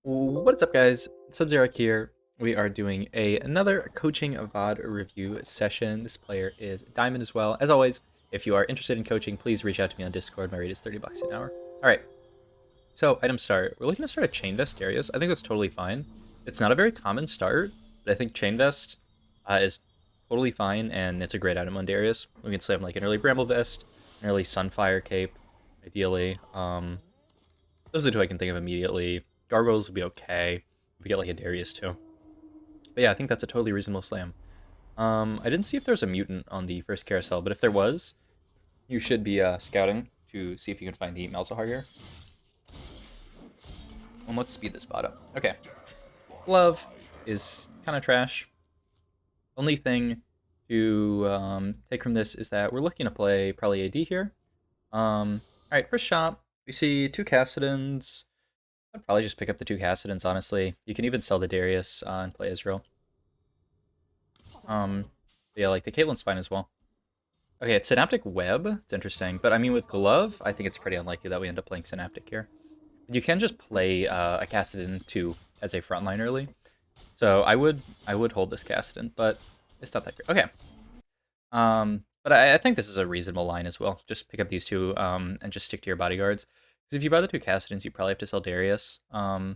What's up, guys? Sub-Zero here. We are doing another coaching VOD review session. This player is Diamond as well. As always, if you are interested in coaching, please reach out to me on Discord. My rate is 30 bucks an hour. All right. So, item start. We're looking to start a Chain Vest Darius. I think that's totally fine. It's not a very common start, but I think Chain Vest is totally fine, and it's a great item on Darius. We can slam like an early Bramble Vest, an early Sunfire Cape, ideally. Those are the two I can think of immediately. Gargoyles would be okay. We get like a Darius too. But yeah, I think that's a totally reasonable slam. I didn't see if there was a mutant on the first carousel, but if there was, you should be scouting to see if you can find the Malzahar here. And let's speed this bot up. Okay. Glove is kind of trash. Only thing to take from this is that we're looking to play probably AD here. Alright, first shot, we see two Cassidans. I'd probably just pick up the two Cassidans, honestly. You can even sell the Darius and play Israel. Yeah, like the Caitlyn's fine as well. Okay, it's Synaptic Web. It's interesting. But I mean, with Glove, I think it's pretty unlikely that we end up playing Synaptic here. You can just play a Cassidan too as a frontline early. So I would hold this Cassidan, but it's not that great. Okay. But I think this is a reasonable line as well. Just pick up these two and just stick to your bodyguards. Because if you buy the two Cassidans, you probably have to sell Darius. But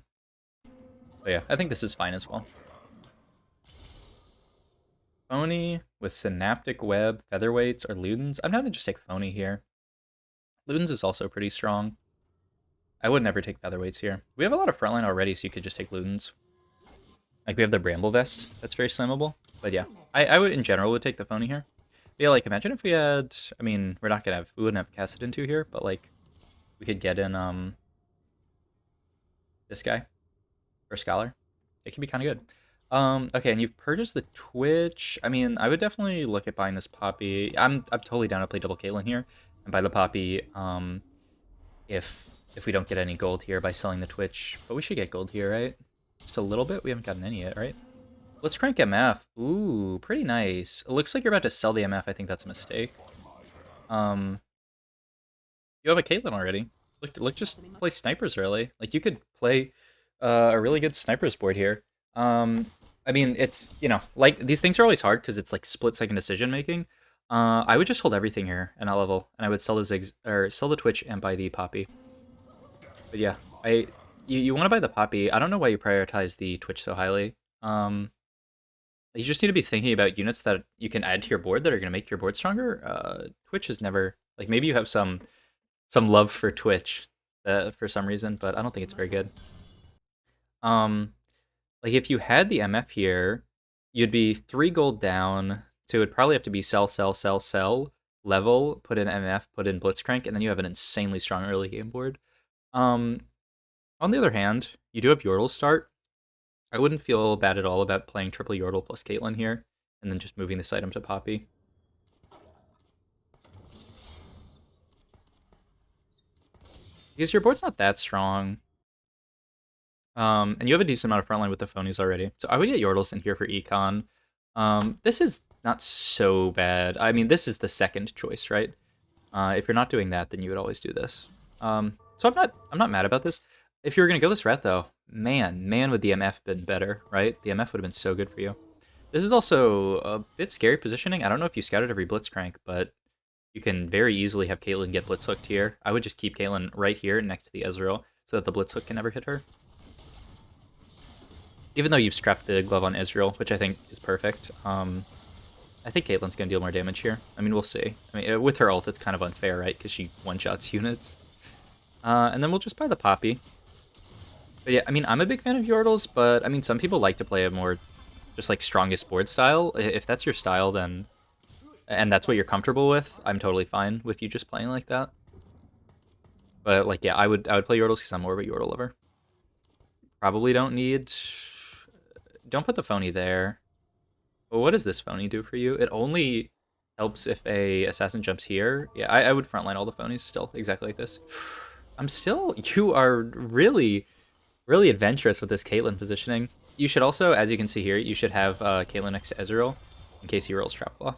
yeah, I think this is fine as well. Phony with Synaptic Web, Featherweights, or Ludens. I'm not going to just take Phony here. Ludens is also pretty strong. I would never take Featherweights here. We have a lot of frontline already, so you could just take Ludens. Like, we have the Bramble Vest. That's very slammable. But yeah, I would, in general, would take the Phony here. But yeah, like, imagine if we had... I mean, we're not going to have... We wouldn't have Cassidan 2 here, but, like, we could get in, this guy. Or Scholar. It can be kind of good. Okay, and you've purchased the Twitch. I mean, I would definitely look at buying this Poppy. I'm totally down to play double Caitlyn here and buy the Poppy. If we don't get any gold here by selling the Twitch, but we should get gold here, right? Just a little bit. We haven't gotten any yet, right? Let's crank MF. Ooh, pretty nice. It looks like you're about to sell the MF. I think that's a mistake. You have a Caitlyn already. Look, just play snipers early. Like, you could play a really good snipers board here. I mean, it's, you know, like, these things are always hard because it's like split-second decision making. I would just hold everything here in that level, and I would sell the Ziggs or sell the Twitch and buy the Poppy. But yeah, you want to buy the Poppy. I don't know why you prioritize the Twitch so highly. You just need to be thinking about units that you can add to your board that are going to make your board stronger. Twitch is never, like, maybe you have some love for Twitch for some reason, but I don't think it's very good. Like, if you had the MF here, you'd be 3 gold down, so it would probably have to be sell, level, put in MF, put in Blitzcrank, and then you have an insanely strong early game board. On the other hand, you do have Yordle start. I wouldn't feel bad at all about playing triple Yordle plus Caitlyn here, and then just moving this item to Poppy. Because your board's not that strong. And you have a decent amount of frontline with the phonies already. So I would get Yordles in here for Econ. This is not so bad. I mean, this is the second choice, right? If you're not doing that, then you would always do this. So I'm not mad about this. If you were gonna go this route though, man would the MF been better, right? The MF would have been so good for you. This is also a bit scary positioning. I don't know if you scouted every Blitzcrank, but you can very easily have Caitlyn get Blitz hooked here. I would just keep Caitlyn right here next to the Ezreal so that the Blitz hook can never hit her. Even though you've scrapped the glove on Ezreal, which I think is perfect, I think Caitlyn's going to deal more damage here. I mean, we'll see. I mean, with her ult, it's kind of unfair, right? Because she one-shots units. And then we'll just buy the Poppy. But yeah, I mean, I'm a big fan of Yordles, but I mean, some people like to play a more just like strongest board style. If that's your style, then... And that's what you're comfortable with, I'm totally fine with you just playing like that. But like, yeah, I would play Yordles because I'm more of a Yordle lover. Probably don't need... Don't put the phony there. But what does this phony do for you? It only helps if a assassin jumps here. Yeah, I would frontline all the phonies still, exactly like this. You are really, really adventurous with this Caitlyn positioning. You should also, as you can see here, you should have Caitlyn next to Ezreal in case he rolls Trapclaw.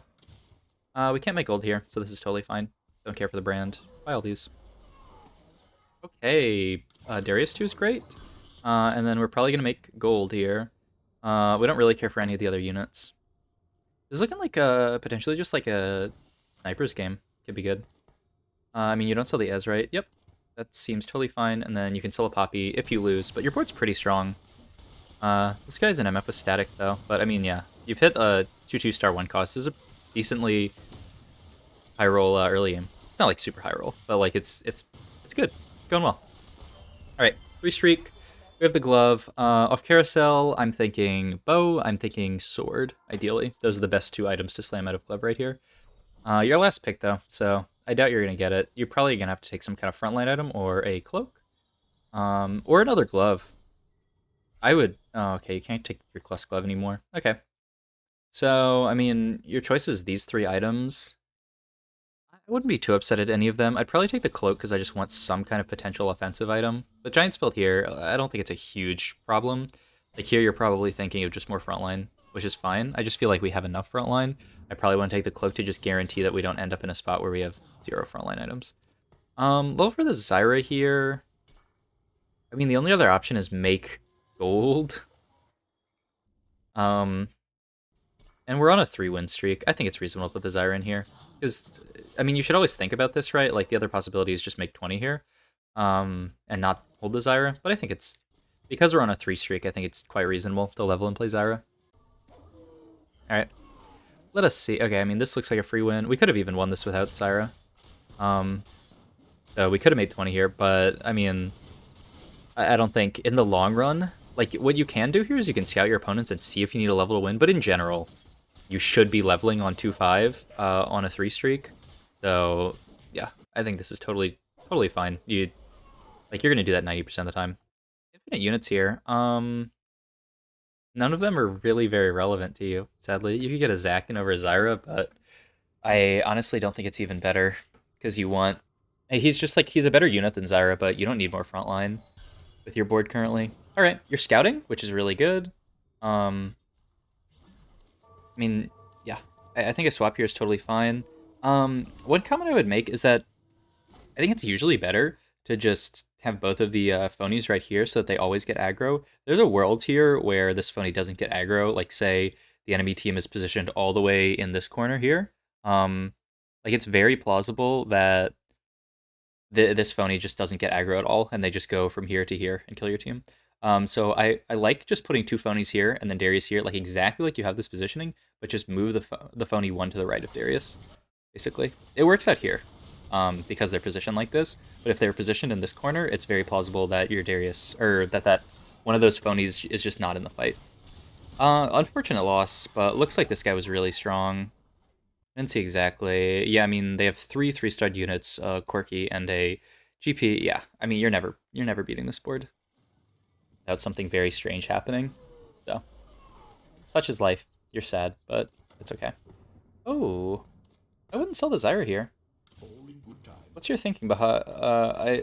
We can't make gold here, so this is totally fine. Don't care for the brand. Buy all these. Okay, Darius 2 is great. And then we're probably going to make gold here. We don't really care for any of the other units. It's looking like potentially just like a sniper's game. Could be good. I mean, you don't sell the Ez, right? Yep. That seems totally fine. And then you can sell a Poppy if you lose, but your board's pretty strong. This guy's an MF with static, though. But, I mean, yeah. You've hit a 2/2 star 1 cost. This is a decently high roll early game. It's not like super high roll, but like it's good. Going well. Alright, 3 streak. We have the glove. Off carousel, I'm thinking bow, I'm thinking sword, ideally. Those are the best 2 items to slam out of glove right here. Your last pick, though, so I doubt you're going to get it. You're probably going to have to take some kind of frontline item or a cloak. Or another glove. I would... Oh, okay, you can't take your Clus glove anymore. Okay. So, I mean, your choice is these 3 items. I wouldn't be too upset at any of them. I'd probably take the cloak because I just want some kind of potential offensive item. The giant spell here, I don't think it's a huge problem. Like here, you're probably thinking of just more frontline, which is fine. I just feel like we have enough frontline. I probably want to take the cloak to just guarantee that we don't end up in a spot where we have 0 frontline items. Low for the Zyra here. I mean, the only other option is make gold. And we're on a 3-win streak. I think it's reasonable to put the Zyra in here. Because, I mean, you should always think about this, right? Like, the other possibility is just make 20 here. And not hold the Zyra. But I think it's... Because we're on a 3 streak, I think it's quite reasonable to level and play Zyra. Alright. Let us see. Okay, I mean, this looks like a free win. We could have even won this without Zyra. So we could have made 20 here, but, I mean... I don't think, in the long run... Like, what you can do here is you can scout your opponents and see if you need a level to win, but in general, you should be leveling on 2-5 on a 3 streak. So, yeah, I think this is totally fine. You're going to do that 90% of the time. Infinite units here. None of them are really very relevant to you, sadly. You could get a Zakin over a Zyra, but I honestly don't think it's even better, because you want... He's just like, he's a better unit than Zyra, but you don't need more frontline with your board currently. Alright, you're scouting, which is really good. I mean, yeah, I think a swap here is totally fine. One comment I would make is that I think it's usually better to just have both of the phonies right here so that they always get aggro. There's a world here where this phony doesn't get aggro, like say the enemy team is positioned all the way in this corner here. Like it's very plausible that this phony just doesn't get aggro at all, and they just go from here to here and kill your team. So I like just putting 2 phonies here and then Darius here, like exactly like you have this positioning, but just move the phony one to the right of Darius, basically. It works out here because they're positioned like this, but if they're positioned in this corner, it's very plausible that your Darius, or that one of those phonies is just not in the fight. Unfortunate loss, but looks like this guy was really strong. I didn't see exactly. Yeah, I mean, they have 3 3-star units, Corki and a GP. Yeah, I mean, you're never beating this board without something very strange happening. So, such is life. You're sad, but it's okay. Oh, I wouldn't sell the Zyra here. What's your thinking behind? I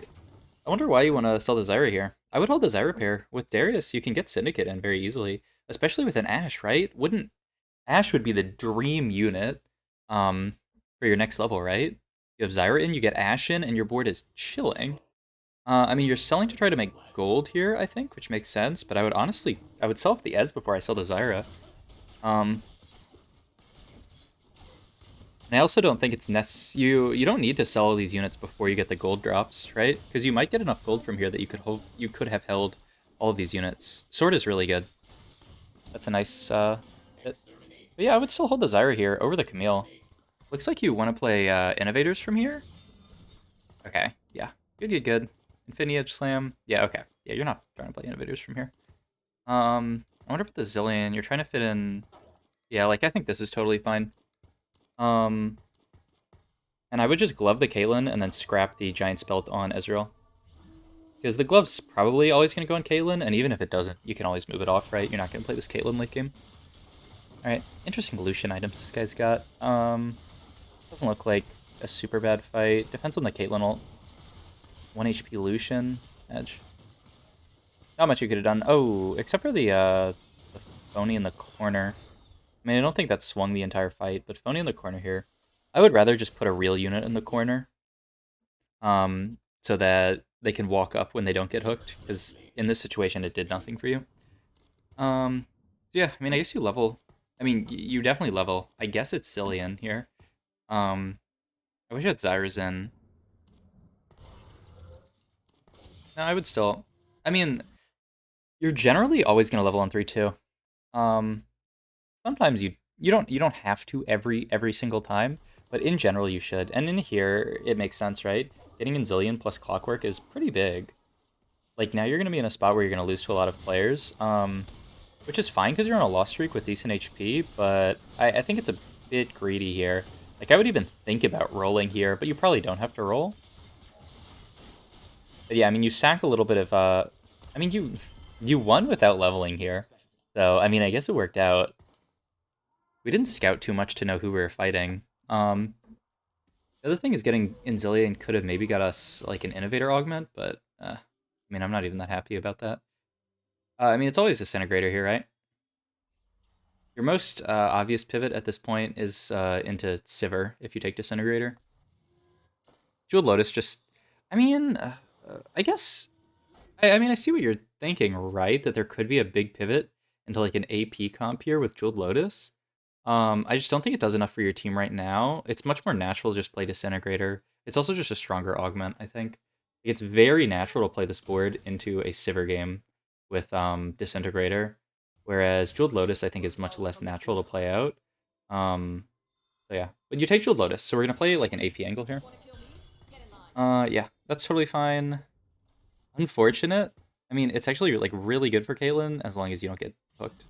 wonder why you want to sell the Zyra here. I would hold the Zyra pair with Darius. You can get Syndicate in very easily, especially with an Ashe, right? Wouldn't Ashe would be the dream unit for your next level, right? You have Zyra in, you get Ashe in, and your board is chilling. I mean, you're selling to try to make gold here, I think, which makes sense, but I would sell off the Eds before I sell the Zyra. And I also don't think it's you don't need to sell all these units before you get the gold drops, right? Because you might get enough gold from here that you could have held all of these units. Sword is really good. That's a nice hit. But yeah, I would still hold the Zyra here over the Camille. Looks like you want to play Innovators from here? Okay, yeah. Good. Infinity Edge Slam. Yeah, okay. Yeah, you're not trying to play Innovators from here. I wonder about the Zillion. You're trying to fit in... Yeah, like, I think this is totally fine. And I would just glove the Caitlyn and then scrap the Giant Spell on Ezreal. Because the glove's probably always going to go on Caitlyn, and even if it doesn't, you can always move it off, right? You're not going to play this Caitlyn late game. Alright, interesting Lucian items this guy's got. Doesn't look like a super bad fight. Depends on the Caitlyn ult. 1 HP Lucian. Edge. Not much you could have done. Oh, except for the phony in the corner. I mean, I don't think that swung the entire fight, but phony in the corner here. I would rather just put a real unit in the corner. So that they can walk up when they don't get hooked, because in this situation it did nothing for you. Um, yeah, I mean, I guess you level. I mean, you definitely level. I guess it's Cillian here. Um, I wish I had Zyrazin. No, I would still. I mean, you're generally always gonna level on 3-2. Um, sometimes you don't have to every single time, but in general you should. And in here it makes sense, right? Getting in Zillion plus Clockwork is pretty big. Like now you're gonna be in a spot where you're gonna lose to a lot of players, which is fine because you're on a loss streak with decent HP. But I think it's a bit greedy here. Like I would even think about rolling here, but you probably don't have to roll. But yeah, I mean you sack a little bit of I mean you won without leveling here. So I mean I guess it worked out. We didn't scout too much to know who we were fighting. The other thing is getting Inzillion could have maybe got us like an Innovator Augment, but I mean, I'm not even that happy about that. I mean, it's always Disintegrator here, right? Your most obvious pivot at this point is into Sivir if you take Disintegrator. Jeweled Lotus just, I mean, I guess, I mean, I see what you're thinking, right? That there could be a big pivot into like an AP comp here with Jeweled Lotus. I just don't think it does enough for your team right now. It's much more natural to just play Disintegrator. It's also just a stronger augment, I think. It's very natural to play this board into a Sivir game with Disintegrator, whereas Jeweled Lotus I think is much less natural to play out. So yeah, but you take Jeweled Lotus, so we're gonna play like an AP angle here. Yeah, that's totally fine. Unfortunate. I mean, it's actually like really good for Caitlyn as long as you don't get hooked.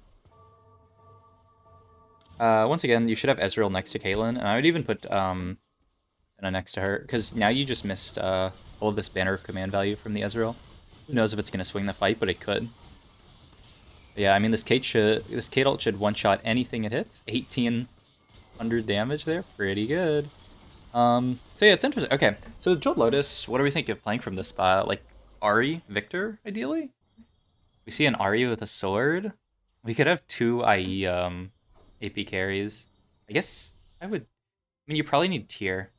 Once again, you should have Ezreal next to Caitlyn, and I would even put Senna next to her, because now you just missed all of this banner of command value from the Ezreal. Who knows if it's going to swing the fight, but it could. But yeah, I mean, this Kate ult should one-shot anything it hits. 1800 damage there, pretty good. So yeah, it's interesting. Okay, so with Jeweled Lotus, what do we think of playing from this spot? Like, Ahri, Victor, ideally? We see an Ahri with a sword. We could have two IE AP carries. I guess I would. I mean, you probably need tier.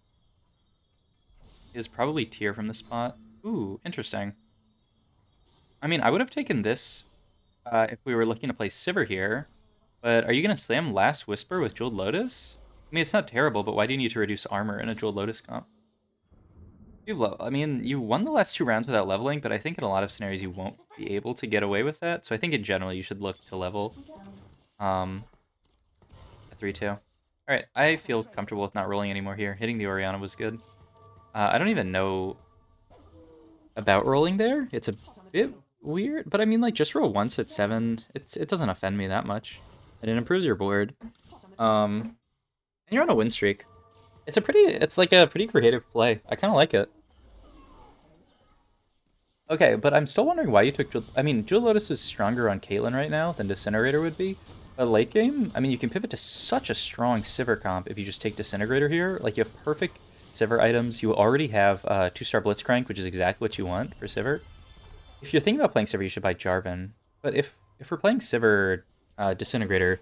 Is probably tier from the spot. Ooh, interesting. I mean, I would have taken this if we were looking to play Sivir here. But are you going to slam Last Whisper with Jeweled Lotus? I mean, it's not terrible, but why do you need to reduce armor in a Jeweled Lotus comp? I mean, you won the last 2 rounds without leveling, but I think in a lot of scenarios you won't be able to get away with that. So I think in general you should look to level a 3-2. All right, I feel comfortable with not rolling anymore here. Hitting the Orianna was good. I don't even know about rolling there. It's a bit weird, but I mean, like, just roll once at 7. It doesn't offend me that much, and it improves your board. And you're on a win streak. It's like a pretty creative play. I kind of like it. Okay, but I'm still wondering why you took I mean, Jewel Lotus is stronger on Caitlyn right now than Disintegrator would be. But late game, I mean, you can pivot to such a strong Sivir comp if you just take Disintegrator here. Like, you have perfect Sivir items. You already have 2-star Blitzcrank, which is exactly what you want for Sivir. If you're thinking about playing Sivir, you should buy Jarvan. But if we're playing Sivir, Disintegrator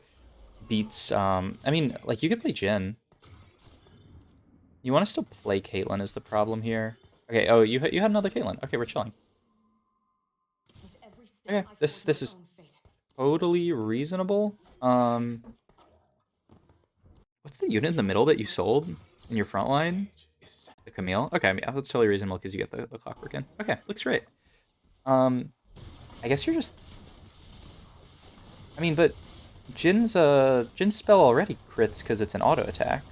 beats... I mean, like, you could play Jhin. You want to still play Caitlyn is the problem here. Okay, oh, you had another Caitlyn. Okay, we're chilling. Okay, this is totally reasonable. What's the unit in the middle that you sold in your front line? The Camille? Okay, yeah, that's totally reasonable because you get the clockwork in. Okay, looks great. I guess you're just... I mean, but Jin's spell already crits because it's an auto attack.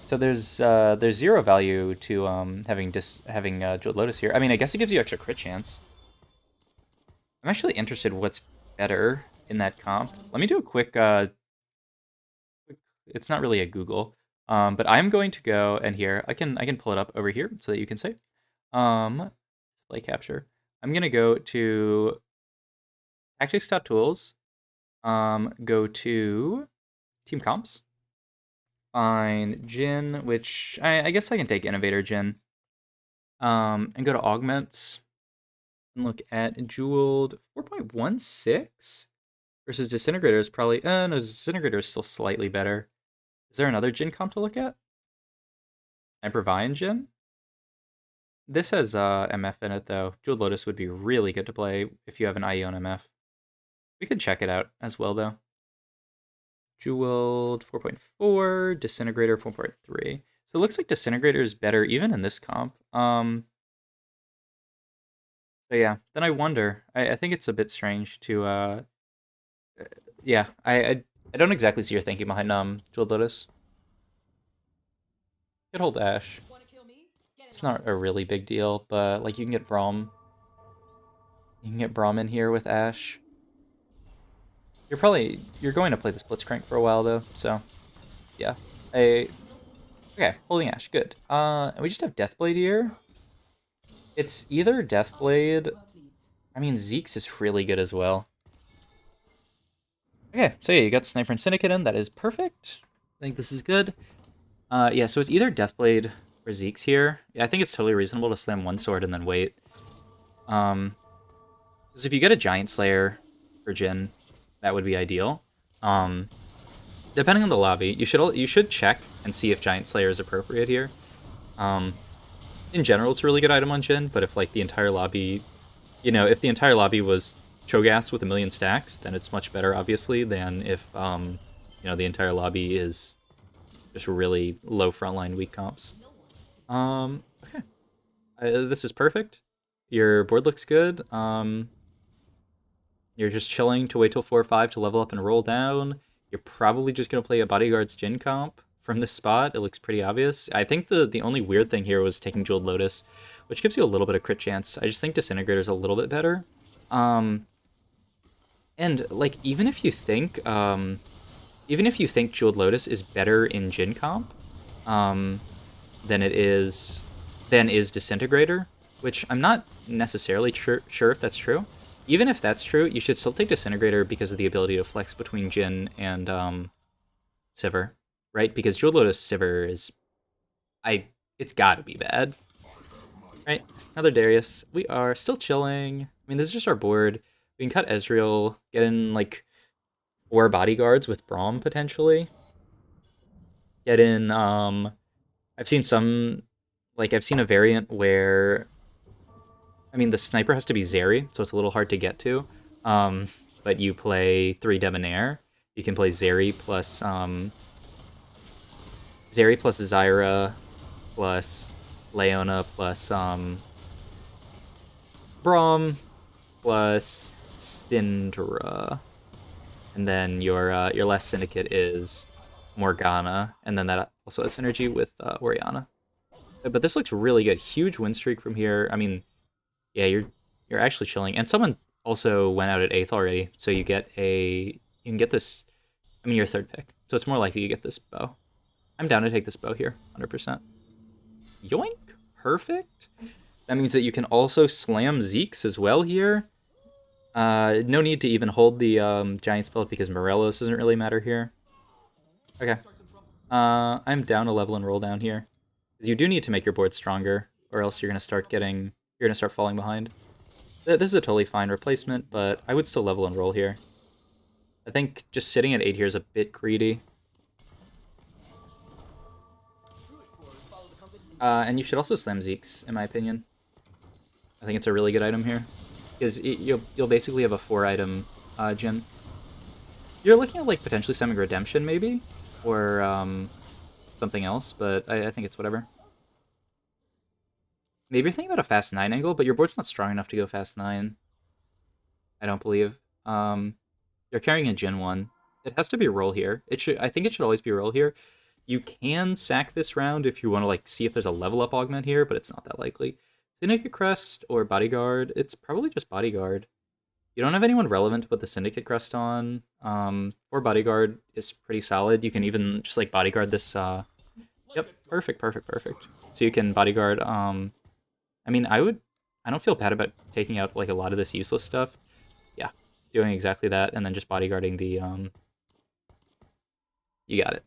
So there's 0 value to having Jeweled Lotus here. I mean, I guess it gives you extra crit chance. I'm actually interested what's better in that comp. Let me do a quick it's not really a Google. But I'm going to go and here I can pull it up over here so that you can see. Display capture. I'm gonna go to tactics.tools. Go to team comps. Find Jhin, which I guess I can take Innovator Jhin. And go to augments and look at Jeweled 4.16 versus Disintegrator is probably no, Disintegrator is still slightly better. Is there another Jhin comp to look at? Hypervine Jhin? This has MF in it though. Jeweled Lotus would be really good to play if you have an IE on MF. We could check it out as well though. Jeweled 4.4, Disintegrator 4.3. So it looks like Disintegrator is better even in this comp. So yeah, then I wonder. I think it's a bit strange to yeah, I don't exactly see your thinking behind Jeweled Lotus. Could hold Ash. It's not a really big deal, but like you can get Braum. You can get Braum in here with Ash. You're going to play this Blitzcrank for a while though, so yeah. Okay, holding Ash, good. And we just have Deathblade here. It's either Deathblade. I mean, Zeke's is really good as well. Okay, so yeah, you got Sniper and Syndicate in. That is perfect. I think this is good. Yeah, so it's either Deathblade or Zeke's here. Yeah, I think it's totally reasonable to slam one sword and then wait. Because if you get a Giant Slayer for Jhin, that would be ideal. Depending on the lobby, you should check and see if Giant Slayer is appropriate here. In general, it's a really good item on Jhin, but if like the entire lobby, if the entire lobby was Cho'Gaths with 1,000,000 stacks, then it's much better, obviously, than if the entire lobby is just really low frontline weak comps. Okay, this is perfect. Your board looks good. You're just chilling to wait till 4 or 5 to level up and roll down. You're probably just going to play a Bodyguard's Jhin comp from this spot. It looks pretty obvious. I think the only weird thing here was taking Jeweled Lotus, which gives you a little bit of crit chance. I just think Disintegrator's a little bit better. And like even if you think Jeweled Lotus is better in Jhin comp, than is Disintegrator, which I'm not necessarily sure if that's true. Even if that's true, you should still take Disintegrator because of the ability to flex between Jhin and Sivir, right? Because Jeweled Lotus Sivir it's gotta be bad. Right, another Darius. We are still chilling. I mean, this is just our board. We can cut Ezreal, get in like 4 bodyguards with Braum potentially. Get in I've seen a variant where the sniper has to be Zeri, so it's a little hard to get to. But you play 3 Debonair. You can play Zeri plus Zyra plus Leona plus Braum plus Syndra. And then your last syndicate is Morgana, and then that also has synergy with Orianna. But this looks really good. Huge win streak from here. I mean, yeah, you're actually chilling. And someone also went out at 8th already, so you can get this. I mean, your 3rd pick, so it's more likely you get this bow. I'm down to take this bow here, 100%. Yoink, perfect. That means that you can also slam Zeke's as well here. No need to even hold the giant spell because Morelos doesn't really matter here. Okay. I'm down a level and roll down here. Because you do need to make your board stronger, or else you're gonna start falling behind. This is a totally fine replacement, but I would still level and roll here. I think just sitting at 8 here is a bit greedy. And you should also slam Zeke's, in my opinion. I think it's a really good item here. Because you'll basically have a 4-item Jhin. You're looking at like potentially slamming Redemption, maybe? Or something else, but I think it's whatever. Maybe you're thinking about a fast 9 angle, but your board's not strong enough to go fast 9. I don't believe. You're carrying a Jhin 1. It has to be a roll here. I think it should always be a roll here. You can sack this round if you want to like see if there's a level up augment here, but it's not that likely. Syndicate Crest or Bodyguard. It's probably just Bodyguard. You don't have anyone relevant to put the Syndicate Crest on. Or Bodyguard is pretty solid. You can even just like Bodyguard this. Yep, perfect. So you can Bodyguard. I mean, I don't feel bad about taking out like a lot of this useless stuff. Yeah, doing exactly that, and then just Bodyguarding the. You got it.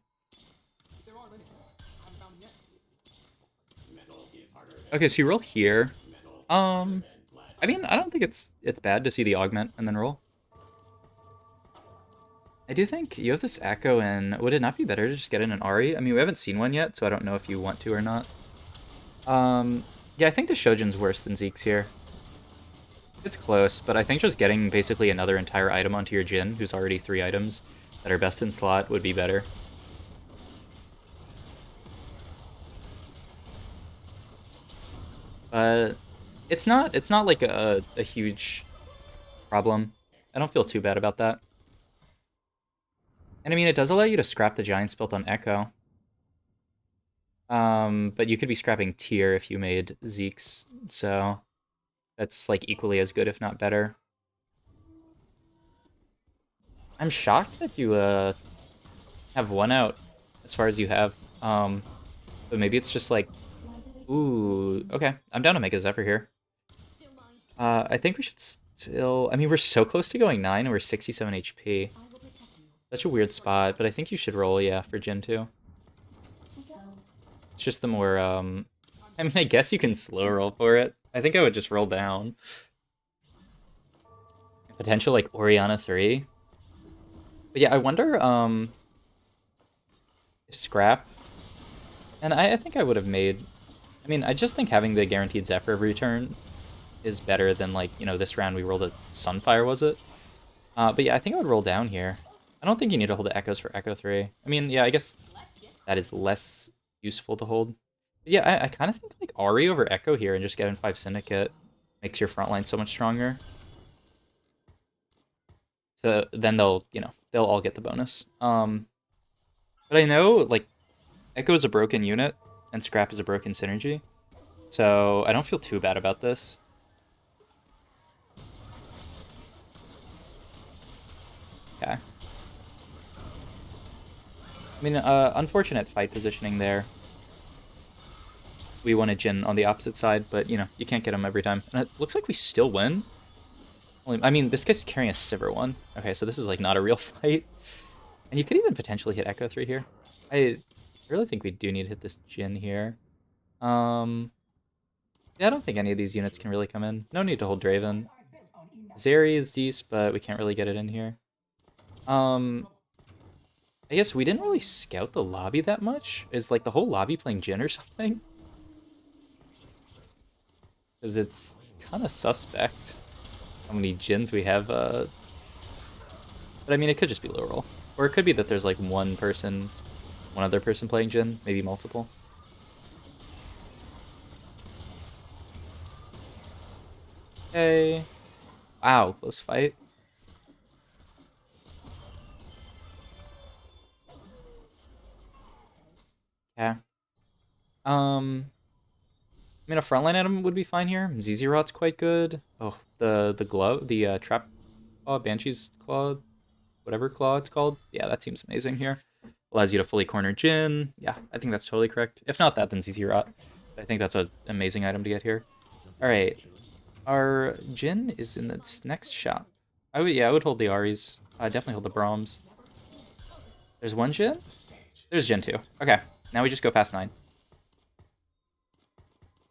Okay, so you roll here. I mean, I don't think it's bad to see the augment and then roll. I do think you have this Echo, and would it not be better to just get in an Ari? I mean, we haven't seen one yet, so I don't know if you want to or not. Yeah, I think the Shojin's worse than Zeke's here. It's close, but I think just getting basically another entire item onto your Jhin, who's already 3 items that are best in slot, would be better. But it's not like a huge problem. I don't feel too bad about that. And I mean, it does allow you to scrap the Giants built on Echo. But you could be scrapping Tier if you made Zeke's, so that's like equally as good, if not better. I'm shocked that you have one out as far as you have. But maybe it's just like, ooh, okay. I'm down to make a Zephyr here. I think we should still. I mean, we're so close to going 9, and we're 67 HP. Such a weird spot, but I think you should roll, yeah, for Jhin too. It's just the more. I mean, I guess you can slow roll for it. I think I would just roll down. Potential like Orianna 3. But yeah, I wonder if Scrap. And I think I would have made. I mean, I just think having the guaranteed Zephyr every turn is better than, like, you know, this round we rolled a Sunfire, was it? But yeah, I think I would roll down here. I don't think you need to hold the Echoes for Echo 3. I mean, yeah, I guess that is less useful to hold. But yeah, I kind of think like Ahri over Echo here and just get in 5 Syndicate makes your front line so much stronger. So then they'll all get the bonus. But I know, like, Echo is a broken unit, and Scrap is a broken synergy. So I don't feel too bad about this. Okay. I mean, unfortunate fight positioning there. We wanted Jhin on the opposite side, but, you know, you can't get him every time. And it looks like we still win. I mean, this guy's carrying a Sivir 1. Okay, so this is, like, not a real fight. And you could even potentially hit Echo 3 here. I really think we do need to hit this Jhin here. Yeah, I don't think any of these units can really come in. No need to hold Draven. Zeri is decent, but we can't really get it in here. I guess we didn't really scout the lobby that much. Is, like, the whole lobby playing Jhin or something? Because it's kind of suspect how many Jhins we have. But I mean, it could just be low roll. Or it could be that there's, like, one other person playing Jhin, maybe multiple. Okay. Wow, close fight. Yeah. I mean, a frontline item would be fine here. ZZ Rot's quite good. Oh, the glove, the trap claw, Banshee's claw, whatever claw it's called. Yeah, that seems amazing here. Allows you to fully corner Jhin. Yeah, I think that's totally correct. If not that, then ZZ Rot. I think that's an amazing item to get here. All right, our Jhin is in this next shop. I would hold the Aries. I definitely hold the Brahms. There's one Jhin. There's Jhin 2. Okay, now we just go past 9.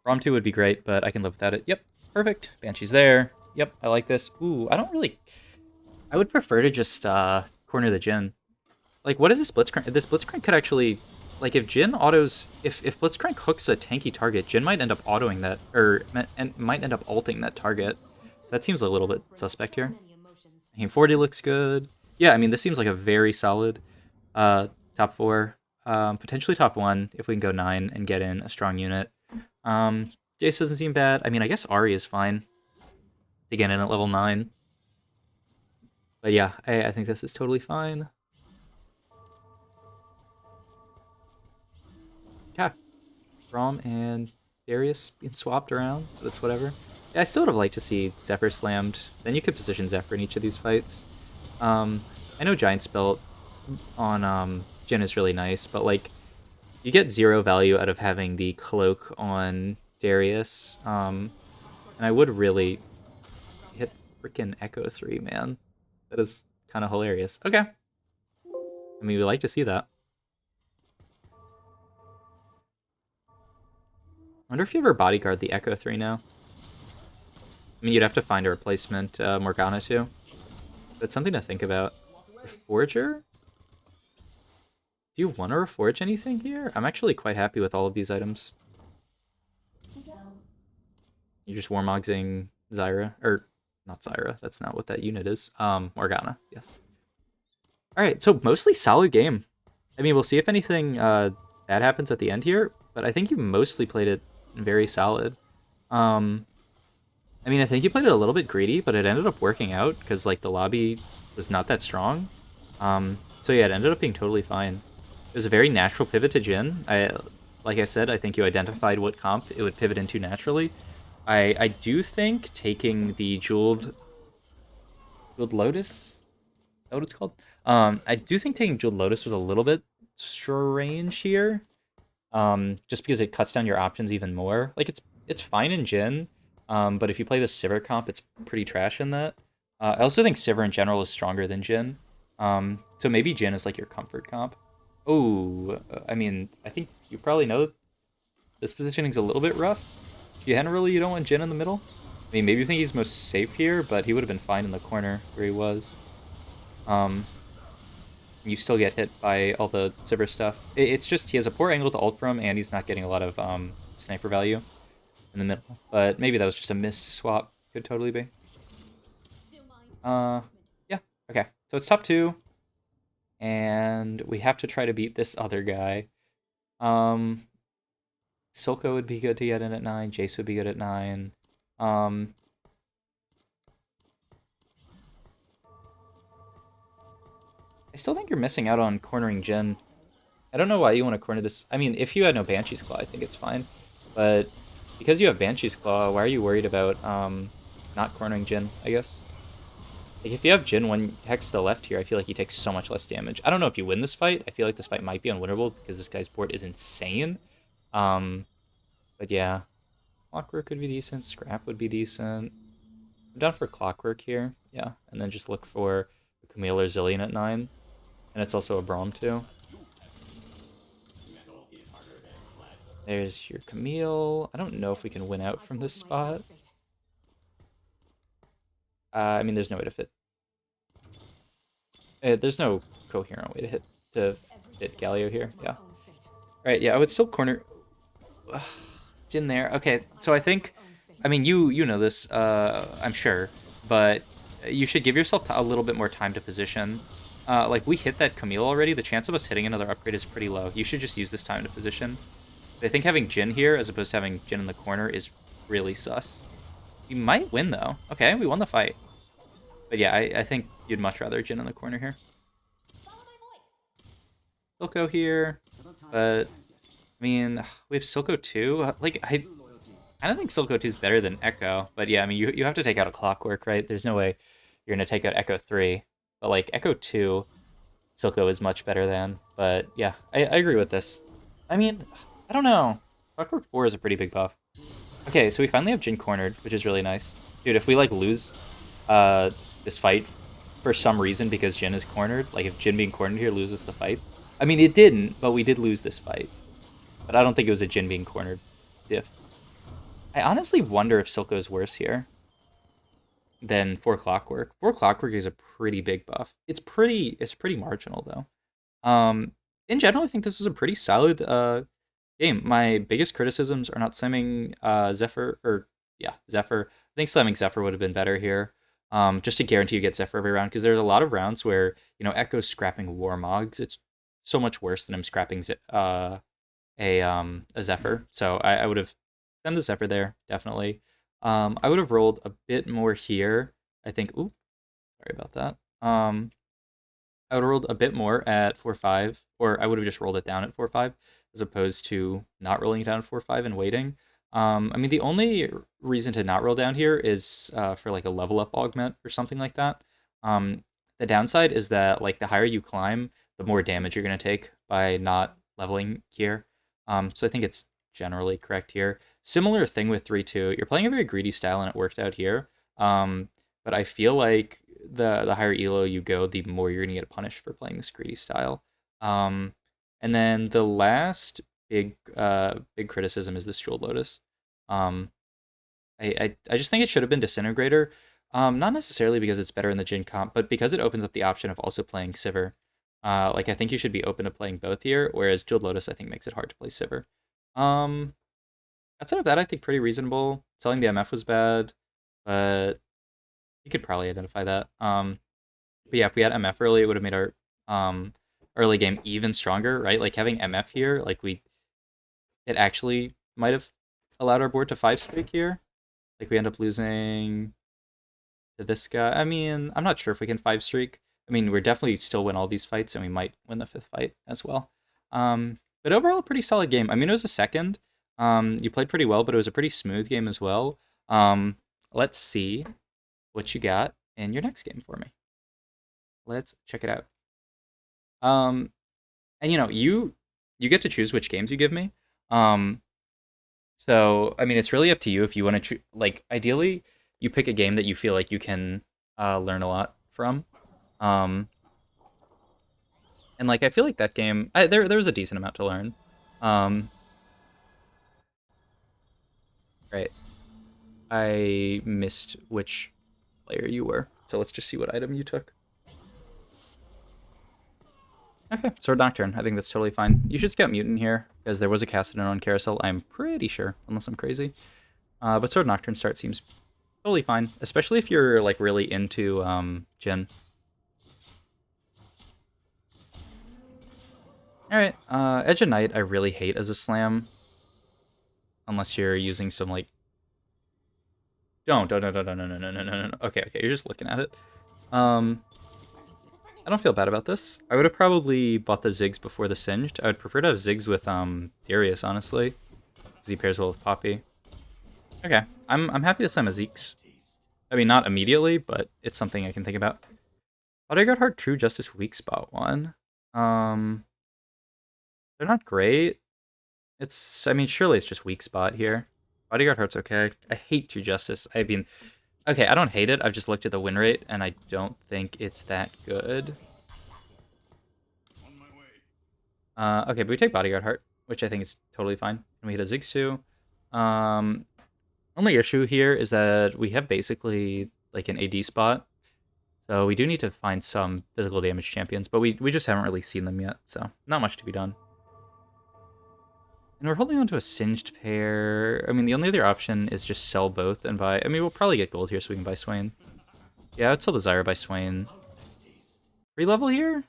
Braum 2 would be great, but I can live without it. Yep, perfect. Banshee's there. Yep, I like this. Ooh, I don't really... I would prefer to just corner the Jhin. Like, what is the Blitzcrank? The Blitzcrank could actually... Like, if Jhin autos... If Blitzcrank hooks a tanky target, Jhin might end up autoing that, or might end up ulting that target. That seems a little bit suspect here. I mean, 40 looks good. Yeah, I mean, this seems like a very solid top 4. Potentially top 1 if we can go 9 and get in a strong unit. Jace doesn't seem bad. I mean, I guess Ahri is fine to get in at level 9. But yeah, I think this is totally fine. Yeah. Braum and Darius being swapped around. That's whatever. Yeah, I still would have liked to see Zephyr slammed. Then you could position Zephyr in each of these fights. I know Giant's Belt on Jhin is really nice, but, like, you get 0 value out of having the cloak on Darius. And I would really hit freaking Echo 3, man. That is kind of hilarious. Okay. I mean, we like to see that. I wonder if you ever bodyguard the Echo 3 now. I mean, you'd have to find a replacement Morgana too. That's something to think about. Reforger? Do you want to reforge anything here? I'm actually quite happy with all of these items. You're just Warmogsing Zyra, or not Zyra. That's not what that unit is. Morgana. Yes. All right. So mostly solid game. I mean, we'll see if anything bad happens at the end here, but I think you mostly played it very solid. Um, I mean, I think you played it a little bit greedy, but it ended up working out because like the lobby was not that strong. So yeah, it ended up being totally fine. It was a very natural pivot to Jhin. Like I said, I think you identified what comp it would pivot into naturally. I do think taking the jeweled lotus, is that what it's called? I do think taking jeweled lotus was a little bit strange here. Just because it cuts down your options even more. Like it's fine in Jhin, but if you play the Sivir comp, it's pretty trash in that. I also think Sivir in general is stronger than Jhin. So maybe Jhin is like your comfort comp. Oh, I mean, I think you probably know this positioning's a little bit rough. Generally, you don't want Jhin in the middle. I mean, maybe you think he's most safe here, but he would have been fine in the corner where he was. Um, you still get hit by all the Sivir stuff. It's just he has a poor angle to ult from, and he's not getting a lot of sniper value in the middle. But maybe that was just a missed swap. Could totally be. Uh, yeah. Okay. So it's top two, and we have to try to beat this other guy. Um, Silco would be good to get in at 9. Jace would be good at 9. Um, I still think you're missing out on cornering Jhin. I don't know why you want to corner this. I mean, if you had no Banshee's Claw, I think it's fine. But because you have Banshee's Claw, why are you worried about not cornering Jhin, I guess? Like, if you have Jhin one hex to the left here, I feel like he takes so much less damage. I don't know if you win this fight. I feel like this fight might be unwinnable because this guy's board is insane. Um, but yeah, Clockwork could be decent. Scrap would be decent. I'm down for Clockwork here. Yeah, and then just look for a Camille or Zillion at 9. And it's also a Braum too. There's your Camille. I don't know if we can win out from this spot. I mean, there's no way to fit. There's no coherent way to fit Galio here. Yeah. All right. Yeah, I would still corner Jhin there. Okay. So I think, I mean, you know this. I'm sure, but you should give yourself a little bit more time to position. Like we hit that Camille already. The chance of us hitting another upgrade is pretty low. You should just use this time to position. I think having Jhin here as opposed to having Jhin in the corner is really sus. You might win though. Okay, we won the fight. But yeah, I think you'd much rather Jhin in the corner here. Silco here, but I mean, we have Silco 2. Like, I don't think Silco 2 is better than Echo, but yeah, I mean, you have to take out a Clockwork, right? There's no way you're going to take out Echo 3. But like, Echo 2, Silco is much better than. But yeah, I agree with this. I mean, I don't know. Clockwork 4 is a pretty big buff. Okay, so we finally have Jhin cornered, which is really nice. Dude, if we like lose this fight for some reason because Jhin is cornered, like if Jhin being cornered here loses the fight. I mean, it didn't, but we did lose this fight. But I don't think it was a Jhin being cornered diff. I honestly wonder if Silco is worse here than 4 Clockwork. 4 Clockwork is a pretty big buff. It's pretty marginal though. In general, I think this is a pretty solid game. My biggest criticisms are not slamming Zephyr, or yeah, Zephyr. I think slamming Zephyr would have been better here. Just to guarantee you get Zephyr every round, because there's a lot of rounds where, you know, Echo's scrapping Warmogs. It's so much worse than him scrapping a Zephyr. So I would have sent the Zephyr there, definitely. I would have rolled a bit more here. I think, ooh, sorry about that. I would have rolled a bit more at 4-5, or I would have just rolled it down at 4-5, as opposed to not rolling it down at 4-5 and waiting. I mean, the only reason to not roll down here is for like a level up augment or something like that. The downside is that like the higher you climb, the more damage you're going to take by not leveling here. So I think it's generally correct here. Similar thing with 3-2. You're playing a very greedy style and it worked out here. But I feel like the higher elo you go, the more you're gonna get punished for playing this greedy style. And then the last big criticism is this Jeweled Lotus. Um, I just think it should have been Disintegrator. Not necessarily because it's better in the Jhin comp, but because it opens up the option of also playing Sivir. Like I think you should be open to playing both here, whereas Jeweled Lotus I think makes it hard to play Sivir. Um, Outside of that, I think pretty reasonable. Selling the MF was bad, but you could probably identify that. But yeah, if we had MF early, it would have made our um, early game even stronger, right? Like having MF here, it actually might have allowed our board to 5 streak here. Like we end up losing to this guy. I mean, I'm not sure if we can 5 streak. I mean, we're definitely still win all these fights, and we might win the 5th fight as well. But overall, pretty solid game. I mean, it was a second. You played pretty well, but it was a pretty smooth game as well. Let's see what you got in your next game for me. Let's check it out. Um, and you get to choose which games you give me. Um, so I mean, it's really up to you if you want to like. Ideally, you pick a game that you feel like you can learn a lot from. Um, and like I feel like that game, there was a decent amount to learn. Um, right. I missed which player you were, so let's just see what item you took. Okay, Sword Nocturne. I think that's totally fine. You should scout Mutant here, because there was a Cassidy on Carousel, I'm pretty sure, unless I'm crazy. But Sword Nocturne start seems totally fine, especially if you're like really into Jin. Alright, Edge of Night I really hate as a slam. Unless you're using some like... Don't. Okay, you're just looking at it. I don't feel bad about this. I would have probably bought the Ziggs before the Singed. I would prefer to have Ziggs with Darius, honestly. Because he pairs well with Poppy. Okay, I'm happy to slam a Zeeks. I mean, not immediately, but it's something I can think about. Bodyguard Heart, True Justice, Weak Spot 1. They're not great. I mean, surely it's just Weak Spot here. Bodyguard Heart's okay. I hate True Justice. I mean, okay, I don't hate it. I've just looked at the win rate, and I don't think it's that good. Okay, but we take Bodyguard Heart, which I think is totally fine. And we hit a Ziggs too. Only issue here is that we have basically like an AD spot. So we do need to find some physical damage champions, but we just haven't really seen them yet, so not much to be done. And we're holding on to a Singed pair. I mean, the only other option is just sell both and buy... I mean, we'll probably get gold here so we can buy Swain. Yeah, I would sell the Zyra, buy Swain. Pre-level here?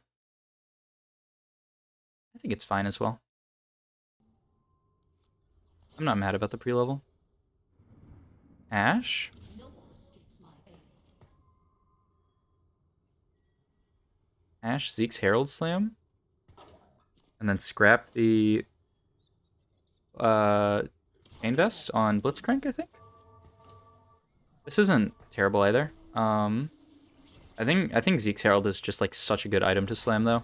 I think it's fine as well. I'm not mad about the pre-level. Ashe? Ashe, Zeke's Herald Slam? And then scrap the Chain Vest on Blitzcrank, I think? This isn't terrible either. I think Zeke's Herald is just like such a good item to slam though.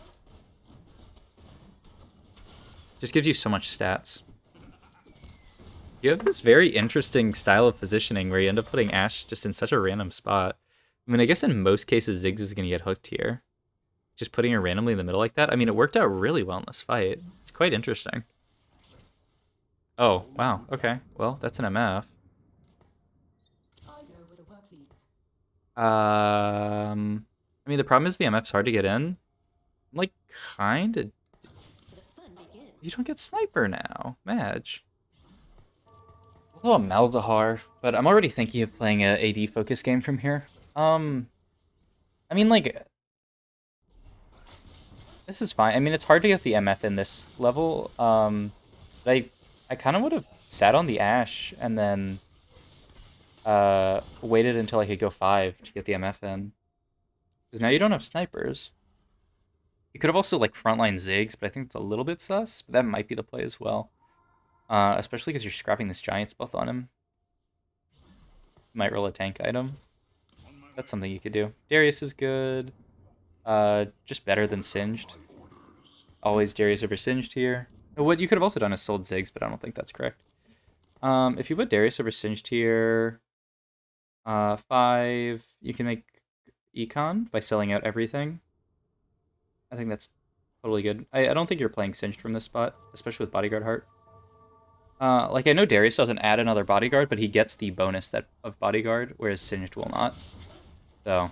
Just gives you so much stats. You have this very interesting style of positioning where you end up putting Ashe just in such a random spot. I mean, I guess in most cases Ziggs is going to get hooked here. Just putting her randomly in the middle like that. I mean, it worked out really well in this fight. It's quite interesting. Oh, wow. Okay. Well, that's an MF. I mean, the problem is the MF's hard to get in. I'm like, kinda... You don't get Sniper now. Madge. Oh, Malzahar. But I'm already thinking of playing a AD focus game from here. I mean, like... This is fine. I mean, it's hard to get the MF in this level. But I kind of would have sat on the Ashe and then waited until I could go 5 to get the MF in. Because now you don't have snipers. You could have also like frontline Ziggs, but I think it's a little bit sus. But that might be the play as well. Especially because you're scrapping this Giant Spell on him. You might roll a tank item. That's something you could do. Darius is good. Just better than Singed. Always Darius over Singed here. What you could have also done is sold Ziggs, but I don't think that's correct. If you put Darius over Singed here, 5, you can make Econ by selling out everything. I think that's totally good. I don't think you're playing Singed from this spot, especially with Bodyguard Heart. Like, I know Darius doesn't add another Bodyguard, but he gets the bonus of Bodyguard, whereas Singed will not. So,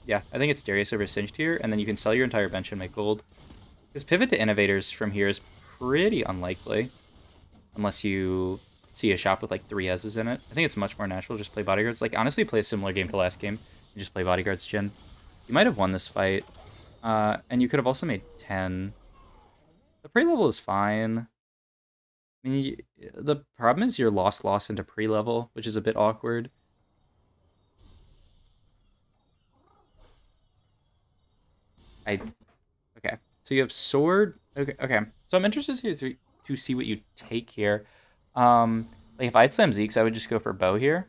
yeah, I think it's Darius over Singed here, and then you can sell your entire bench and make gold. This pivot to Innovators from here is pretty unlikely, unless you see a shop with like 3 S's in it. I think it's much more natural to just play bodyguards. Like, honestly, play a similar game to last game and just play bodyguards, Jin. You might have won this fight, and you could have also made 10. The pre-level is fine. I mean, the problem is you're lost into pre-level, which is a bit awkward. Okay. So you have sword. Okay. So I'm interested to see what you take here. Like if I had slam Zeke's, I would just go for bow here.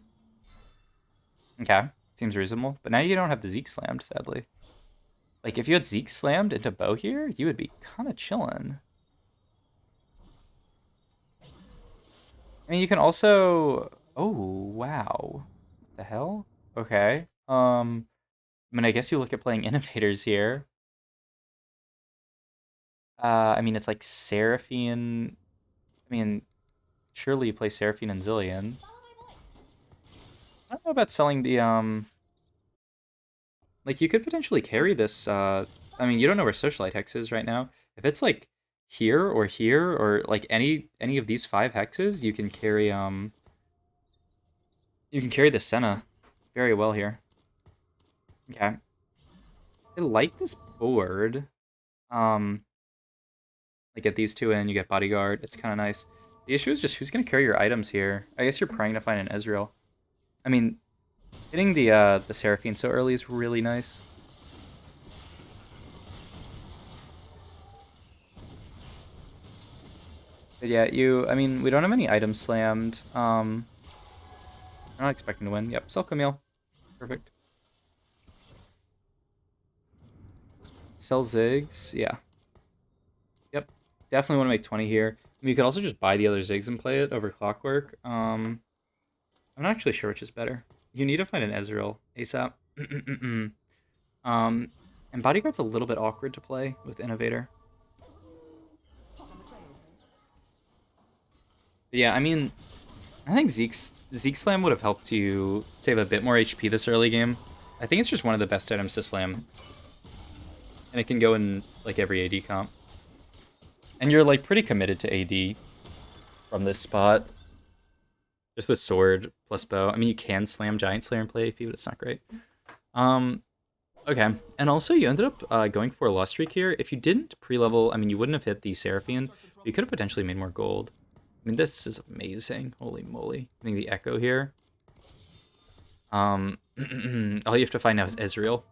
Okay. Seems reasonable. But now you don't have the Zeke slammed, sadly. Like if you had Zeke slammed into bow here, you would be kind of chilling. I mean, you can also. Oh wow. What the hell? Okay. I mean, I guess you look at playing innovators here. I mean, it's like Seraphine. I mean, surely you play Seraphine and Zillion. I don't know about selling the like you could potentially carry this I mean, you don't know where Socialite Hex is right now. If it's like here or like any of these 5 hexes, you can carry the Senna very well here. Okay. I like this board. Um like get these 2 in, you get bodyguard. It's kind of nice. The issue is just who's going to carry your items here. I guess you're praying to find an Ezreal. I mean, hitting the Seraphine so early is really nice. But yeah, I mean, we don't have any items slammed. I'm not expecting to win. Yep, sell Camille. Perfect. Sell Ziggs. Yeah. Yep. Definitely want to make 20 here. I mean, you could also just buy the other Ziggs and play it over Clockwork. I'm not actually sure which is better. You need to find an Ezreal ASAP. um, and Bodyguard's a little bit awkward to play with Innovator. But yeah, I mean, I think Zeke Slam would have helped you save a bit more HP this early game. I think it's just one of the best items to slam. And it can go in like every AD comp. And you're like pretty committed to AD from this spot. Just with sword plus bow. I mean, you can slam Giant Slayer and play AP, but it's not great. Okay. And also you ended up going for a lost streak here. If you didn't pre-level, I mean, you wouldn't have hit the Seraphine. You could have potentially made more gold. I mean, this is amazing. Holy moly. Getting the Echo here. All you have to find now is Ezreal,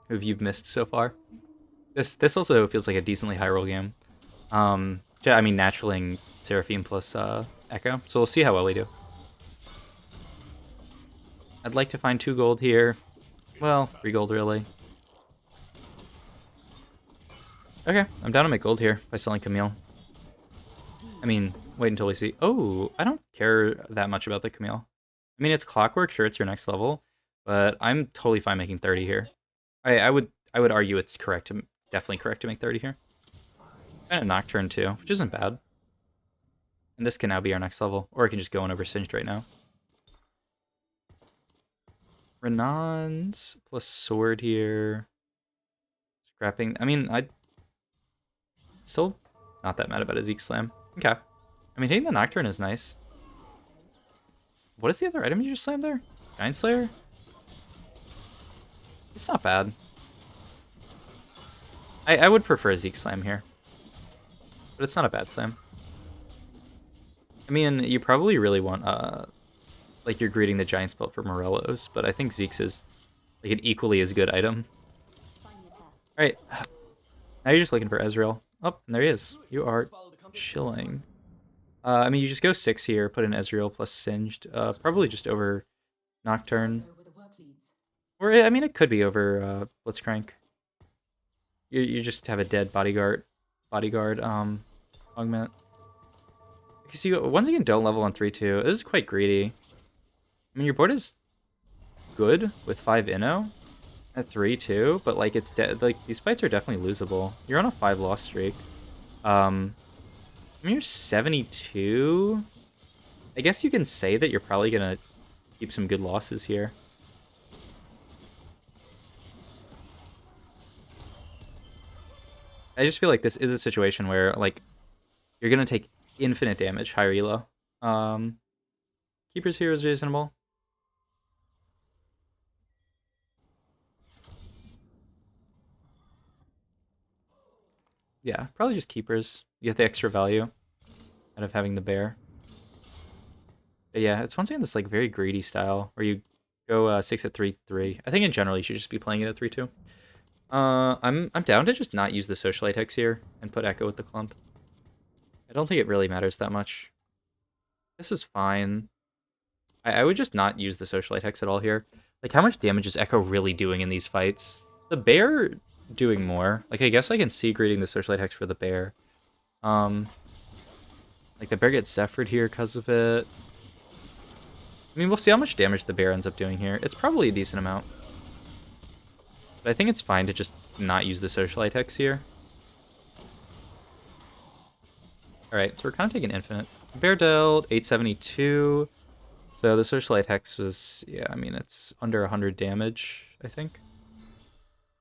who you've missed so far. This also feels like a decently high roll game. I mean, naturaling Seraphine plus Echo, so we'll see how well we do. I'd like to find 2 gold here. Well, 3 gold really. Okay, I'm down to make gold here by selling Camille. I mean, wait until we see. Oh, I don't care that much about the Camille. I mean, it's Clockwork, sure, it's your next level, but I'm totally fine making 30 here. I would argue it's definitely correct to make 30 here. And a Nocturne too, which isn't bad. And this can now be our next level, or I can just go in over Singed right now. Renans plus sword here. Scrapping. I mean, I still not that mad about a Zeke Slam. Okay. I mean, hitting the Nocturne is nice. What is the other item you just slammed there? Giant Slayer? It's not bad. I would prefer a Zeke Slam here. But it's not a bad slam. I mean, you probably really want, like, you're greeting the Giant's Belt for Morello's, but I think Zeke's is, like, an equally as good item. Alright. Now you're just looking for Ezreal. Oh, and there he is. You are chilling. I mean, you just go 6 here, put in Ezreal plus Singed. Probably just over Nocturne. Or, I mean, it could be over Blitzcrank. You just have a dead bodyguard, Augment. Because you, once again, don't level on 3-2. This is quite greedy. I mean, your board is good with 5 Inno at 3-2, but, like, it's like, these fights are definitely losable. You're on a 5 loss streak. I mean, you're 72. I guess you can say that you're probably gonna keep some good losses here. I just feel like this is a situation where, like, you're gonna take infinite damage, higher elo. Keepers here is reasonable. Yeah, probably just keepers. You get the extra value out of having the bear. But yeah, it's once again this like very greedy style where you go 6 at 3/3. I think in general you should just be playing it at 3/2. I'm down to just not use the Socialite Hex here and put Echo with the clump. I don't think it really matters that much. This is fine. I would just not use the Socialite Hex at all here. Like, how much damage is Echo really doing in these fights? The bear doing more. Like, I guess I can see grading the Socialite Hex for the bear. Like, the bear gets Zephyr'd here because of it. I mean, we'll see how much damage the bear ends up doing here. It's probably a decent amount. But I think it's fine to just not use the Socialite Hex here. Alright, so we're kind of taking infinite. Bear dealt 872. So the Socialite Hex was, yeah, I mean, it's under 100 damage, I think.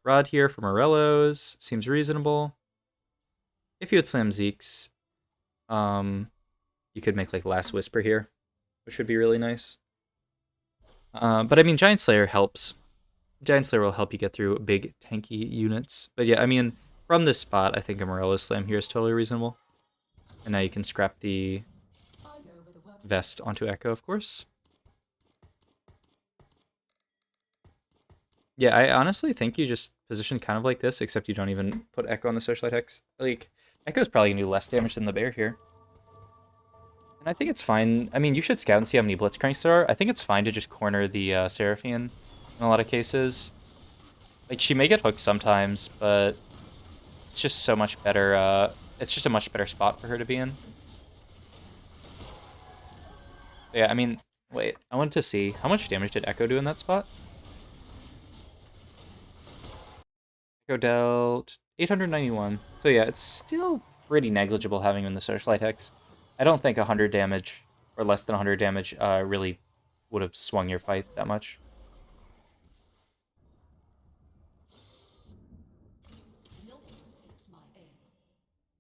Rod here for Morello's seems reasonable. If you had Slam Zeke's, you could make like Last Whisper here, which would be really nice. But I mean, Giant Slayer helps. Giant Slayer will help you get through big tanky units. But yeah, I mean, from this spot, I think a Morello's Slam here is totally reasonable. And now you can scrap the Vest onto Echo, of course. Yeah, I honestly think you just position kind of like this, except you don't even put Echo on the Socialite Hex. Like, Echo's probably going to do less damage than the bear here. And I think it's fine. I mean, you should scout and see how many Blitzcranks there are. I think it's fine to just corner the Seraphian in a lot of cases. Like, she may get hooked sometimes, but it's just so much better. It's just a much better spot for her to be in. Yeah, I mean, wait, I wanted to see how much damage did Echo do in that spot? Echo dealt 891. So yeah, it's still pretty negligible having him in the Searchlight Hex. I don't think 100 damage or less than 100 damage really would have swung your fight that much.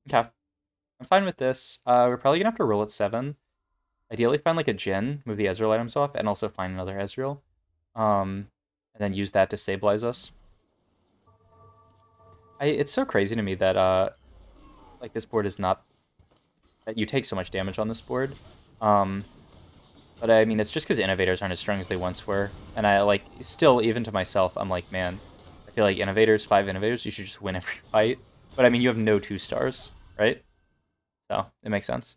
Okay, I'm fine with this. We're probably gonna have to roll at 7. Ideally, find like a Jhin, move the Ezreal items off, and also find another Ezreal. And then use that to stabilize us. It's so crazy to me that like this board is not that you take so much damage on this board. But I mean, it's just because Innovators aren't as strong as they once were. And I like, still, even to myself, I'm like, man, I feel like Innovators, 5 Innovators, you should just win every fight. But I mean, you have no 2 stars, right? So it makes sense.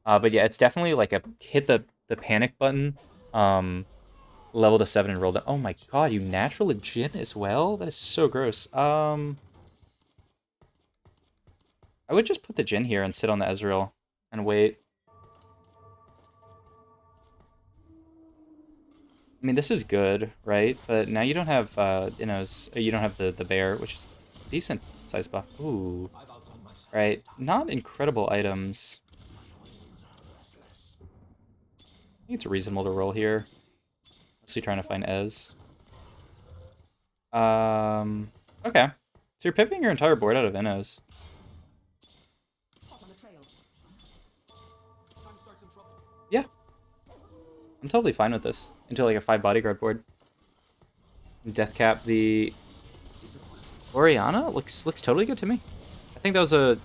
But yeah, it's definitely like a hit the panic button, level to 7 and roll down. Oh my god, you natural a Jhin as well? That is so gross. I would just put the Jhin here and sit on the Ezreal and wait. I mean, this is good, right? But now you don't have, you don't have the bear, which is decent size buff. Ooh, right? Not incredible items. I think it's reasonable to roll here. Mostly trying to find Ez. Okay. So you're pivoting your entire board out of Innos. Yeah. I'm totally fine with this. Into like a 5 bodyguard board. Deathcap the Orianna looks totally good to me. I think that was a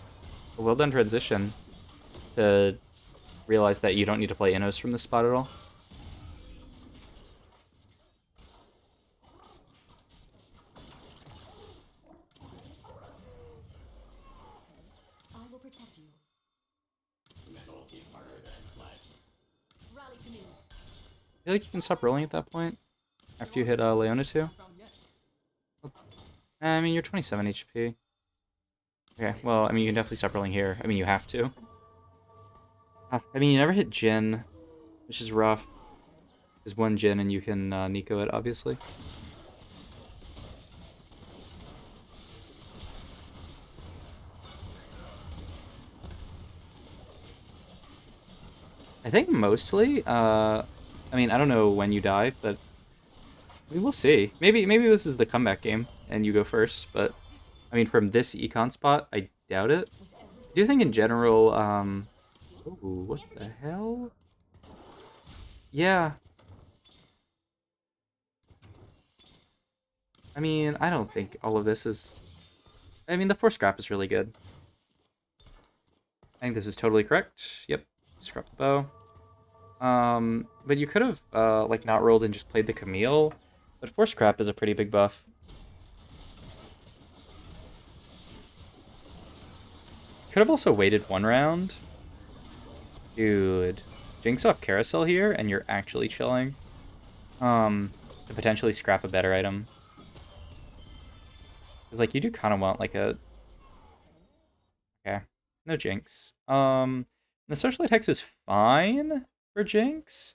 well done transition to realize that you don't need to play Innos from this spot at all. I feel like you can stop rolling at that point after you hit Leona 2. I mean, you're 27 HP. Okay, well, I mean, you can definitely stop rolling here. I mean, you have to. I mean, you never hit Jhin, which is rough. There's one Jhin and you can Nico it, obviously. I think mostly, I mean, I don't know when you die, but we will see. Maybe this is the comeback game and you go first, but I mean, from this econ spot, I doubt it. I do think in general, ooh, what the hell? Yeah. I mean, I don't think all of this is... I mean, the force scrap is really good. I think this is totally correct. Yep. Scrap the bow. But you could have, like, not rolled and just played the Camille. But force scrap is a pretty big buff. Could have also waited one round. Dude. Jinx off Carousel here, and you're actually chilling. To potentially scrap a better item. Because, like, you do kind of want, like, a... Okay. No Jinx. The social attacks is fine for Jinx.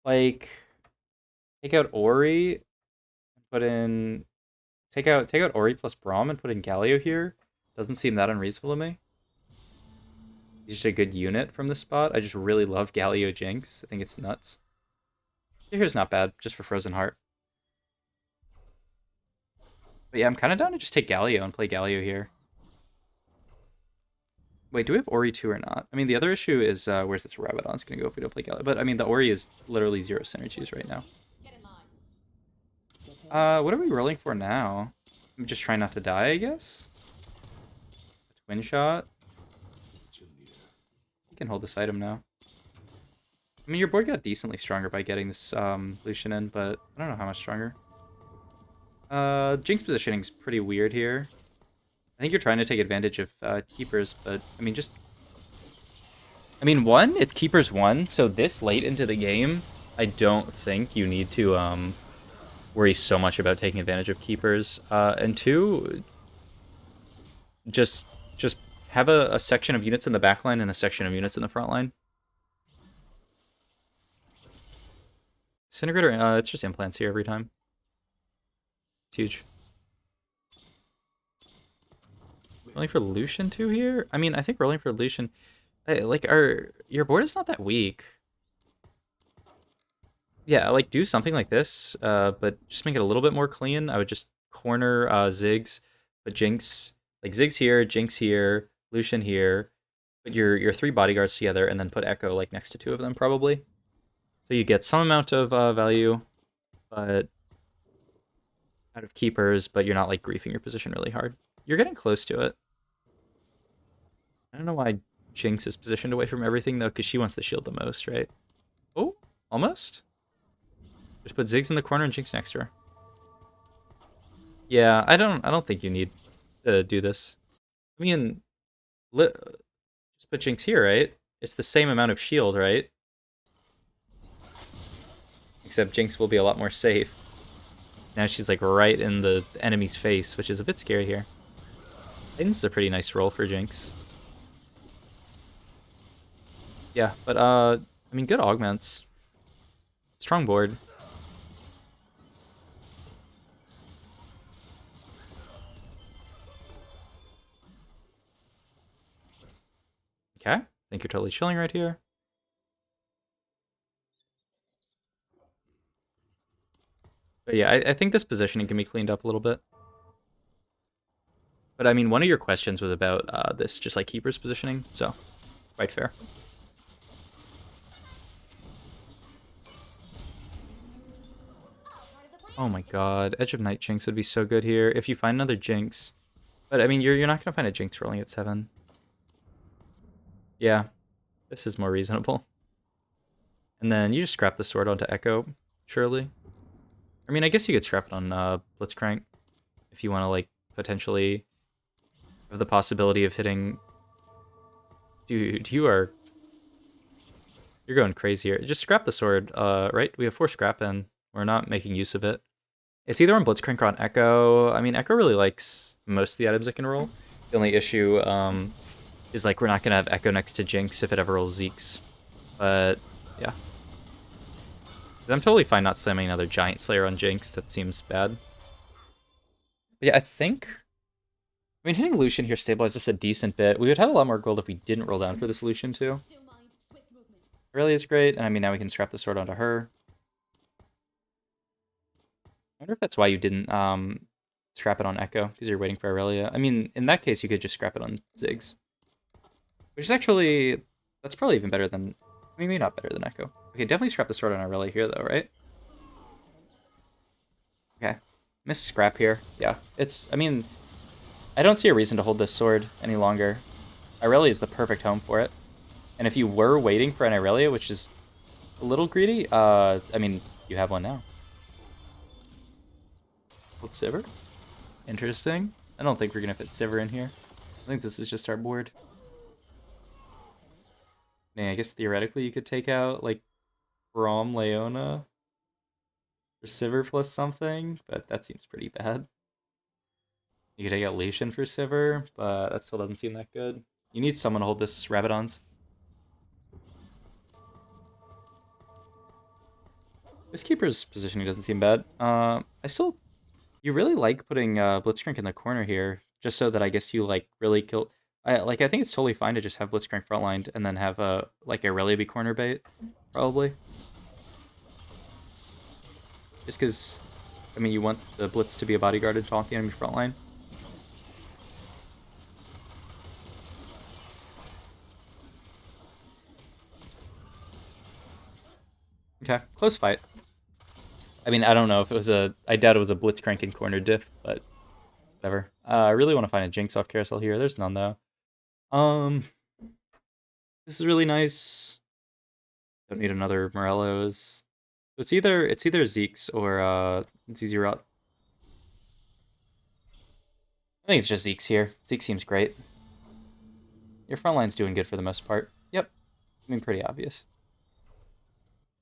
Like, take out Ori, put in... Take out Ori plus Braum and put in Galio here. Doesn't seem that unreasonable to me. He's just a good unit from this spot. I just really love Galio Jinx. I think it's nuts. Here's not bad, just for Frozen Heart. But yeah, I'm kind of down to just take Galio and play Galio here. Wait, do we have Ori 2 or not? I mean, the other issue is where's this Rabadon's going to go if we don't play Galio? But I mean, the Ori is literally 0 synergies right now. What are we rolling for now? I'm just trying not to die, I guess? A twin shot? You can hold this item now. I mean, your board got decently stronger by getting this Lucian in, but I don't know how much stronger. Jinx positioning's pretty weird here. I think you're trying to take advantage of keepers, but I mean, just... I mean, one, it's keepers 1, so this late into the game, I don't think you need to worry so much about taking advantage of keepers. And 2, just have a section of units in the back line and a section of units in the front line. Disintegrator, it's just implants here every time. It's huge. Rolling for Lucian 2 here? I mean, I think rolling for Lucian... like, your board is not that weak. Yeah, like, do something like this, but just make it a little bit more clean. I would just corner Ziggs, put Jinx... Like, Ziggs here, Jinx here, Lucian here. Put your 3 bodyguards together, and then put Echo, like, next to 2 of them, probably. So you get some amount of value, but... out of keepers, but you're not, like, griefing your position really hard. You're getting close to it. I don't know why Jinx is positioned away from everything, though, because she wants the shield the most, right? Oh, almost? Just put Ziggs in the corner and Jinx next to her. Yeah, I don't think you need to do this. I mean, just put Jinx here, right? It's the same amount of shield, right? Except Jinx will be a lot more safe. Now she's like right in the enemy's face, which is a bit scary here. I think this is a pretty nice roll for Jinx. Yeah, but I mean, good augments. Strong board. Okay, I think you're totally chilling right here. But yeah, I think this positioning can be cleaned up a little bit. But I mean, one of your questions was about this just like keeper's positioning, so quite fair. Oh my god, Edge of Night Jinx would be so good here if you find another Jinx. But I mean, you're not gonna find a Jinx rolling at 7. Yeah, this is more reasonable. And then you just scrap the sword onto Echo, surely. I mean, I guess you could scrap it on Blitzcrank if you want to, like, potentially have the possibility of hitting... Dude, you're going crazy here. Just scrap the sword, right? We have 4 scrap in. We're not making use of it. It's either on Blitzcrank or on Echo. I mean, Echo really likes most of the items it can roll. The only issue is, like, we're not going to have Echo next to Jinx if it ever rolls Zeke's. But, yeah. I'm totally fine not slamming another Giant Slayer on Jinx. That seems bad. But yeah, I think... I mean, hitting Lucian here stabilizes us a decent bit. We would have a lot more gold if we didn't roll down for this Lucian, too. Really is great, and I mean, now we can scrap the sword onto her. I wonder if that's why you didn't scrap it on Echo, because you're waiting for Aurelia. I mean, in that case, you could just scrap it on Ziggs. Which is actually... That's probably even better than... I mean, maybe not better than Echo. Okay, definitely scrap the sword on Aurelia here, though, right? Okay. Miss scrap here. Yeah, it's... I mean, I don't see a reason to hold this sword any longer. Aurelia is the perfect home for it. And if you were waiting for an Aurelia, which is a little greedy, I mean, you have one now. Hold Sivir? Interesting. I don't think we're going to fit Sivir in here. I think this is just our board. I guess theoretically you could take out, like, Braum Leona for Sivir plus something, but that seems pretty bad. You could take out Leishan for Sivir, but that still doesn't seem that good. You need someone to hold this Rabadon's. This keeper's positioning doesn't seem bad. You really like putting Blitzcrank in the corner here, just so that I guess you like really kill. I think it's totally fine to just have Blitzcrank frontlined and then have like Aurelia be corner bait, probably. Just because, I mean, you want the Blitz to be a bodyguard and taunt the enemy frontline. Okay, close fight. I mean, I don't know if it was a... I doubt it was a Blitzcrank in corner diff, but whatever. I really want to find a Jinx off carousel here. There's none, though. This is really nice. Don't need another Morello's. It's either Zeke's or ZZ Rot. I think it's just Zeke's here. Zeke seems great. Your front line's doing good for the most part. Yep. I mean, pretty obvious.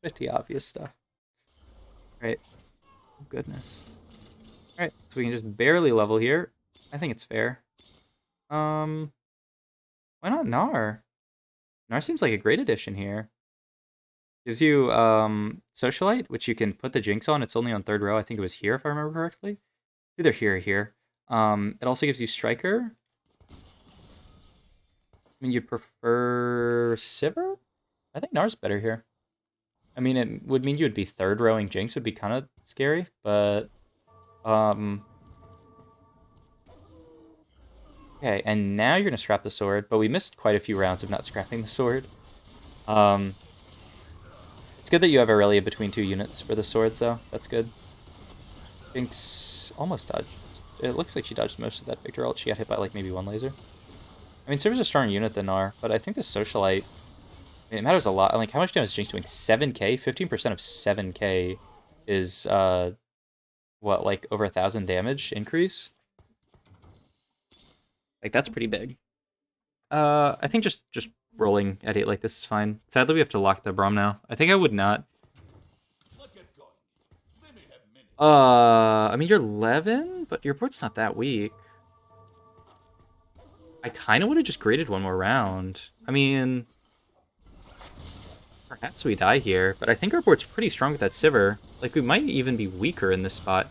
Pretty obvious stuff. Right. Oh, goodness. Alright, so we can just barely level here. I think it's fair. Why not Gnar? Gnar seems like a great addition here. Gives you Socialite, which you can put the Jinx on. It's only on third row. I think it was here, if I remember correctly. Either here or here. It also gives you Striker. I mean, you'd prefer Sivir? I think Gnar's better here. I mean, it would mean you would be third rowing Jinx would be kind of scary, but... Okay, and now you're going to scrap the sword, but we missed quite a few rounds of not scrapping the sword. It's good that you have Aurelia between two units for the swords, though. That's good. Jinx almost dodged. It looks like she dodged most of that Victor ult. She got hit by, like, maybe one laser. I mean, Sivir's a stronger unit than Gnar, but I think the Socialite... I mean, it matters a lot. Like, how much damage is Jinx doing? 7k? 15% of 7k is, what, like, over 1,000 damage increase? Like, that's pretty big. I think just rolling at 8 like this is fine. Sadly, we have to lock the Braum now. I think I would not. I mean, you're 11, but your board's not that weak. I kind of would have just graded one more round. I mean, perhaps we die here, but I think our board's pretty strong with that Sivir. Like, we might even be weaker in this spot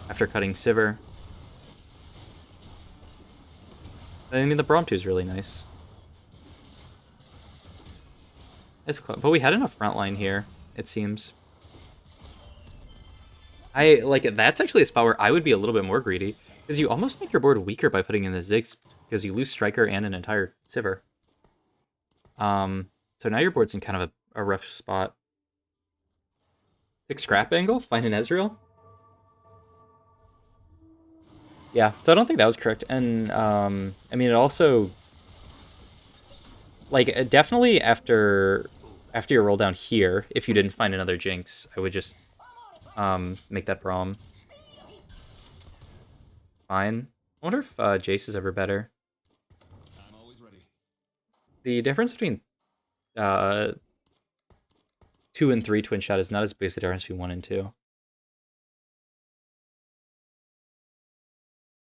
after cutting Sivir. I mean, the Braum 2 is really nice. It's close, but we had enough frontline here, it seems. That's actually a spot where I would be a little bit more greedy, because you almost make your board weaker by putting in the Ziggs, because you lose Striker and an entire Sivir. So now your board's in kind of a rough spot. Pick scrap angle, find an Ezreal. Yeah, so I don't think that was correct. And, I mean, it also... Like, definitely after your roll down here, if you didn't find another Jinx, I would just make that Braum. Fine. I wonder if Jace is ever better. I'm always ready. The difference between 2 and 3 Twin Shot is not as big as the difference between 1 and 2.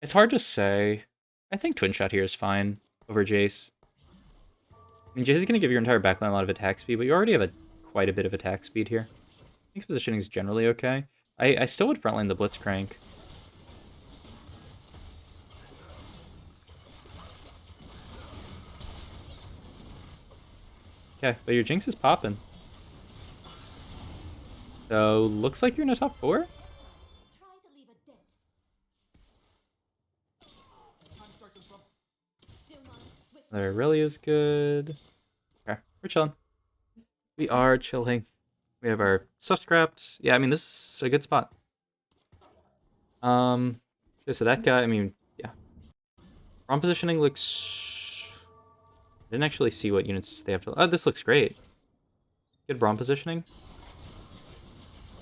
It's hard to say. I think Twin Shot here is fine over Jace. I mean, Jace is going to give your entire backline a lot of attack speed, but you already have quite a bit of attack speed here. I think positioning is generally okay. I still would frontline the Blitzcrank. Okay, but your Jinx is popping. So, looks like you're in a top 4? There really is good. Okay, we're chilling. We are chilling. We have our stuff scrapped. Yeah, I mean, this is a good spot. Okay, so that guy, I mean, yeah. Braum positioning looks... I didn't actually see what units they have to... Oh, this looks great. Good Braum positioning.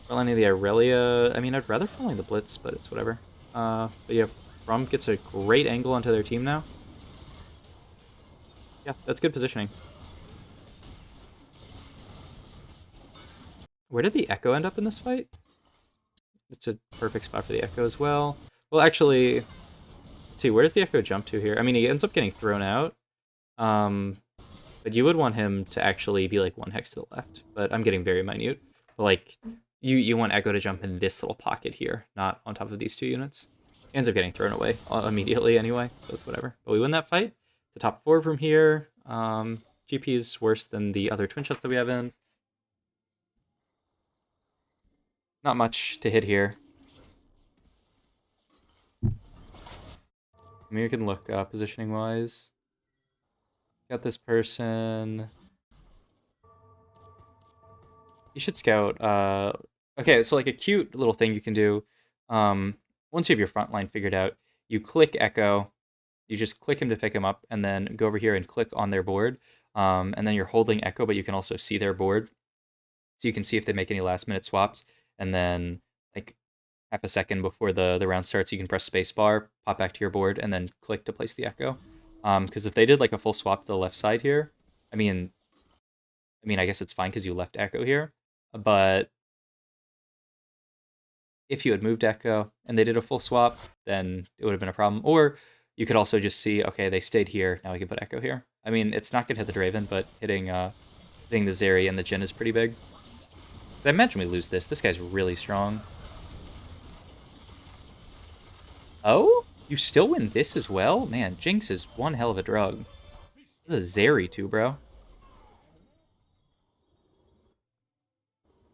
Frontlining the Irelia. I mean, I'd rather frontline the Blitz, but it's whatever. But yeah, Braum gets a great angle onto their team now. Yeah, that's good positioning. Where did the Echo end up in this fight? It's a perfect spot for the Echo as well. Well, actually, let's see, where does the Echo jump to here? I mean, he ends up getting thrown out. But you would want him to actually be like one hex to the left. But I'm getting very minute. But like, you want Echo to jump in this little pocket here, not on top of these two units. He ends up getting thrown away immediately anyway, so it's whatever. But we win that fight. The top 4 from here. GP is worse than the other twin shots that we have in. Not much to hit here. Maybe we can look positioning wise. Got this person. You should scout. Okay, so like a cute little thing you can do. Once you have your front line figured out, you click Echo. You just click him to pick him up, and then go over here and click on their board. And then you're holding Echo, but you can also see their board, so you can see if they make any last minute swaps. And then like half a second before the round starts, you can press spacebar, pop back to your board, and then click to place the Echo. Because if they did like a full swap to the left side here, I mean, I guess it's fine because you left Echo here, but if you had moved Echo and they did a full swap, then it would have been a problem. Or you could also just see, okay, they stayed here, now we can put Echo here. I mean, it's not going to hit the Draven, but hitting the Zeri and the Jhin is pretty big. I imagine we lose this. This guy's really strong. Oh? You still win this as well? Man, Jinx is one hell of a drug. This is a Zeri too, bro.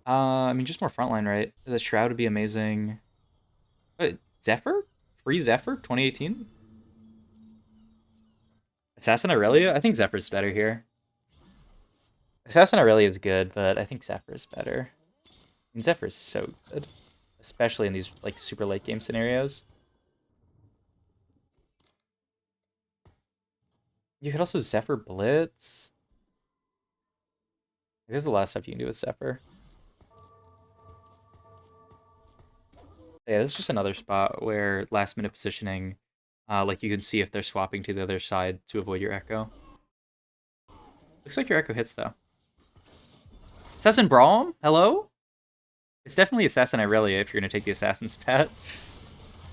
I mean, just more frontline, right? The Shroud would be amazing. Zephyr? Free Zephyr? 2018? Assassin Aurelia? I think Zephyr's better here. Assassin Aurelia is good, but I think Zephyr's better. I mean, Zephyr's so good. Especially in these like super late game scenarios. You could also Zephyr Blitz. There's a lot of stuff you can do with Zephyr. Yeah, this is just another spot where last minute positioning, like you can see if they're swapping to the other side to avoid your Echo. Looks like your Echo hits though. Assassin Braum? Hello? It's definitely Assassin Irelia if you're going to take the Assassin's pet.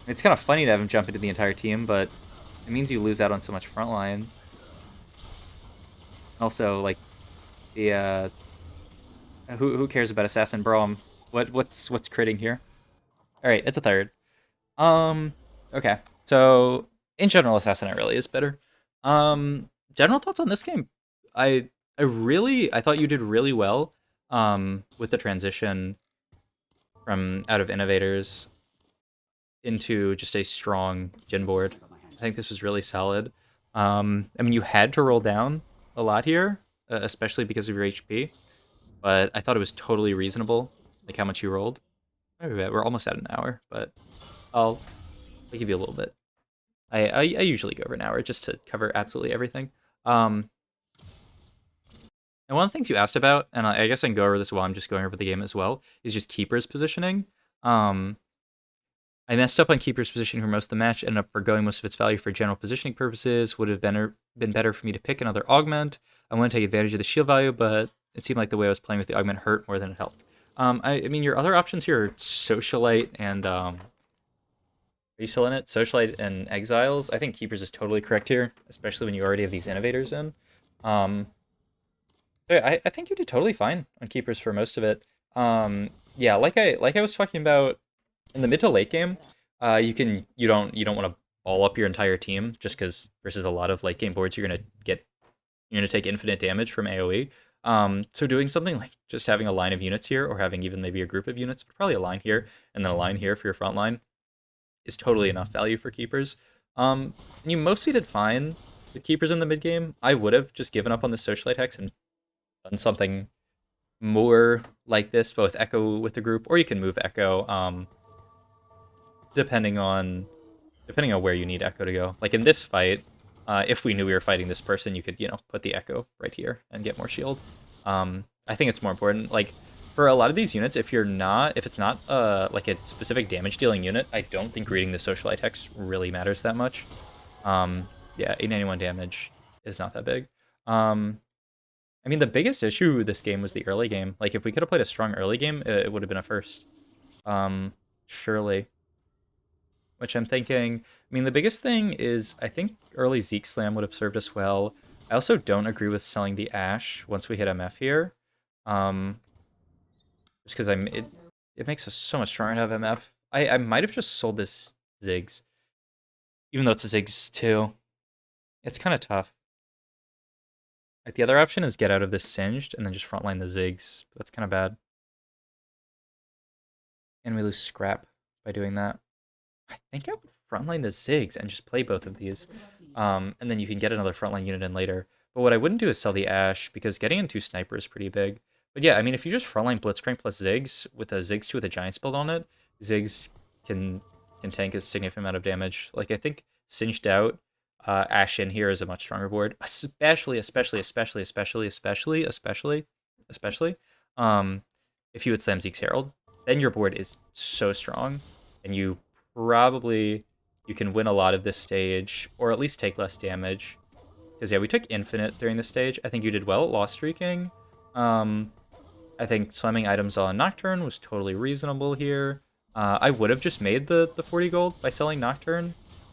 It's kind of funny to have him jump into the entire team, but it means you lose out on so much frontline. Also, like, the, who cares about Assassin Braum? What's critting here? Alright, it's a third. Okay. So, in general, Assassin Irelia is better. General thoughts on this game? I thought you did really well with the transition from out of Innovators into just a strong Jhin board. I think this was really solid. I mean, you had to roll down a lot here, especially because of your HP, but I thought it was totally reasonable, like how much you rolled. We're almost at an hour, but I'll give you a little bit. I usually go over an hour just to cover absolutely everything. And one of the things you asked about, and I guess I can go over this while I'm just going over the game as well, is just Keeper's positioning. I messed up on Keeper's positioning for most of the match, ended up forgoing most of its value for general positioning purposes. Would have been better for me to pick another Augment. I want to take advantage of the shield value, but it seemed like the way I was playing with the Augment hurt more than it helped. I mean, your other options here are Socialite and... are you still in it? Socialite and Exiles. I think Keepers is totally correct here, especially when you already have these Innovators in. I think you did totally fine on Keepers for most of it. Yeah, like I was talking about in the mid to late game, you don't want to ball up your entire team just because versus a lot of late game boards you're gonna take infinite damage from AoE. So doing something like just having a line of units here, or having even maybe a group of units, but probably a line here and then a line here for your front line, is totally enough value for Keepers. You mostly did fine with Keepers in the mid game. I would have just given up on the Socialite Hex and done something more like this, both Echo with the group, or you can move Echo, depending on where you need Echo to go. Like in this fight, if we knew we were fighting this person, you could, put the Echo right here and get more shield. I think it's more important. Like for a lot of these units, if it's not like a specific damage dealing unit, I don't think reading the socialite text really matters that much. Yeah, 891 damage is not that big. I mean, the biggest issue this game was the early game. Like if we could have played a strong early game, it would have been a first. Surely. Which I'm thinking, I mean, the biggest thing is I think early Zeke Slam would have served us well. I also don't agree with selling the Ash once we hit MF here. Just because it makes us so much stronger to have MF. I might have just sold this Ziggs. Even though it's a Ziggs too. It's kind of tough. Like the other option is get out of this Singed and then just frontline the Ziggs. That's kind of bad. And we lose Scrap by doing that. I think I would frontline the Ziggs and just play both of these. And then you can get another frontline unit in later. But what I wouldn't do is sell the Ash, because getting in 2 Sniper is pretty big. But yeah, I mean, if you just frontline Blitzcrank plus Ziggs with a Ziggs 2 with a Giants build on it, Ziggs can tank a significant amount of damage. Like, I think Singed Out, Ash in here is a much stronger board. Especially, if you would slam Zeke's Herald. Then your board is so strong, and you can win a lot of this stage, or at least take less damage. Because yeah, we took infinite during this stage. I think you did well at lost streaking. I think slamming items on Nocturne was totally reasonable here. I would have just made the 40 gold by selling Nocturne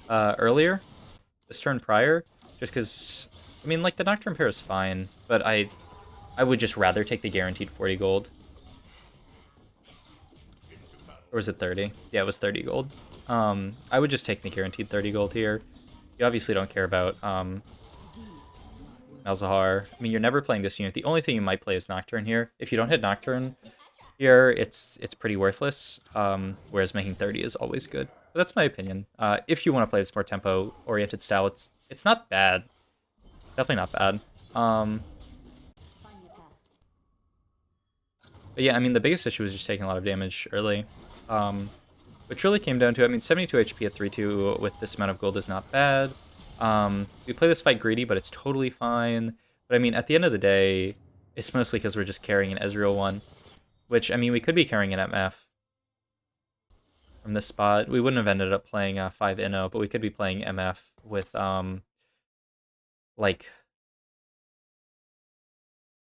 earlier, this turn prior, just because, I mean, like, the Nocturne pair is fine, but I would just rather take the guaranteed 40 gold. Or was it 30? Yeah, it was 30 gold. I would just take the guaranteed 30 gold here. You obviously don't care about Malzahar. I mean, you're never playing this unit. The only thing you might play is Nocturne here. If you don't hit Nocturne here, it's pretty worthless, whereas making 30 is always good. But that's my opinion. If you want to play this more tempo-oriented style, it's not bad. Definitely not bad. But yeah, I mean, the biggest issue was just taking a lot of damage early. Which really came down to, I mean, 72 HP at 3-2 with this amount of gold is not bad. We play this fight greedy, but it's totally fine. But I mean, at the end of the day, it's mostly because we're just carrying an Ezreal one. Which, I mean, we could be carrying an MF from this spot. We wouldn't have ended up playing 5 Inno, but we could be playing MF with, like,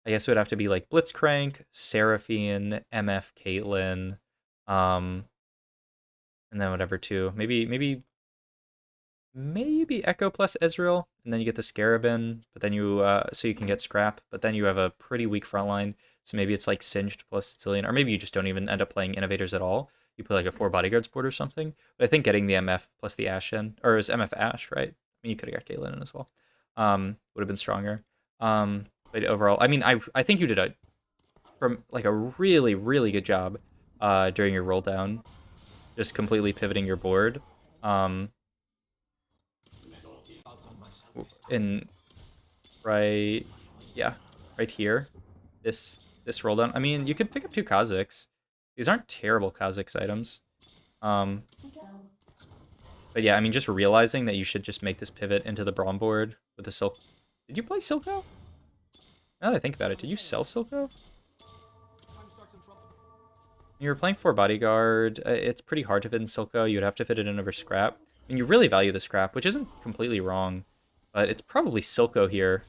I guess it would have to be like Blitzcrank, Seraphine, MF, Caitlyn, and then whatever too. Maybe Echo plus Ezreal, and then you get the Scarabin, but then so you can get Scrap, but then you have a pretty weak front line, so maybe it's like Singed plus Zillion, or maybe you just don't even end up playing Innovators at all. You play like a 4 Bodyguards board or something. But I think getting the MF plus the Ashe in, or it was MF Ashe, right? I mean, you could have got Caitlyn in as well. Would have been stronger. But overall, I mean, I think you did a really, really good job during your roll down, just completely pivoting your board. In right here, this roll down. I mean, you could pick up 2 Kha'Zix. These aren't terrible Kha'Zix items. But yeah, I mean, just realizing that you should just make this pivot into the Braum board with the Silk. Did you play Silco? Now that I think about it, did you sell Silco? You were playing 4 Bodyguard. It's pretty hard to fit in Silco. You would have to fit it in over Scrap. I mean, you really value the Scrap, which isn't completely wrong. But it's probably Silco here.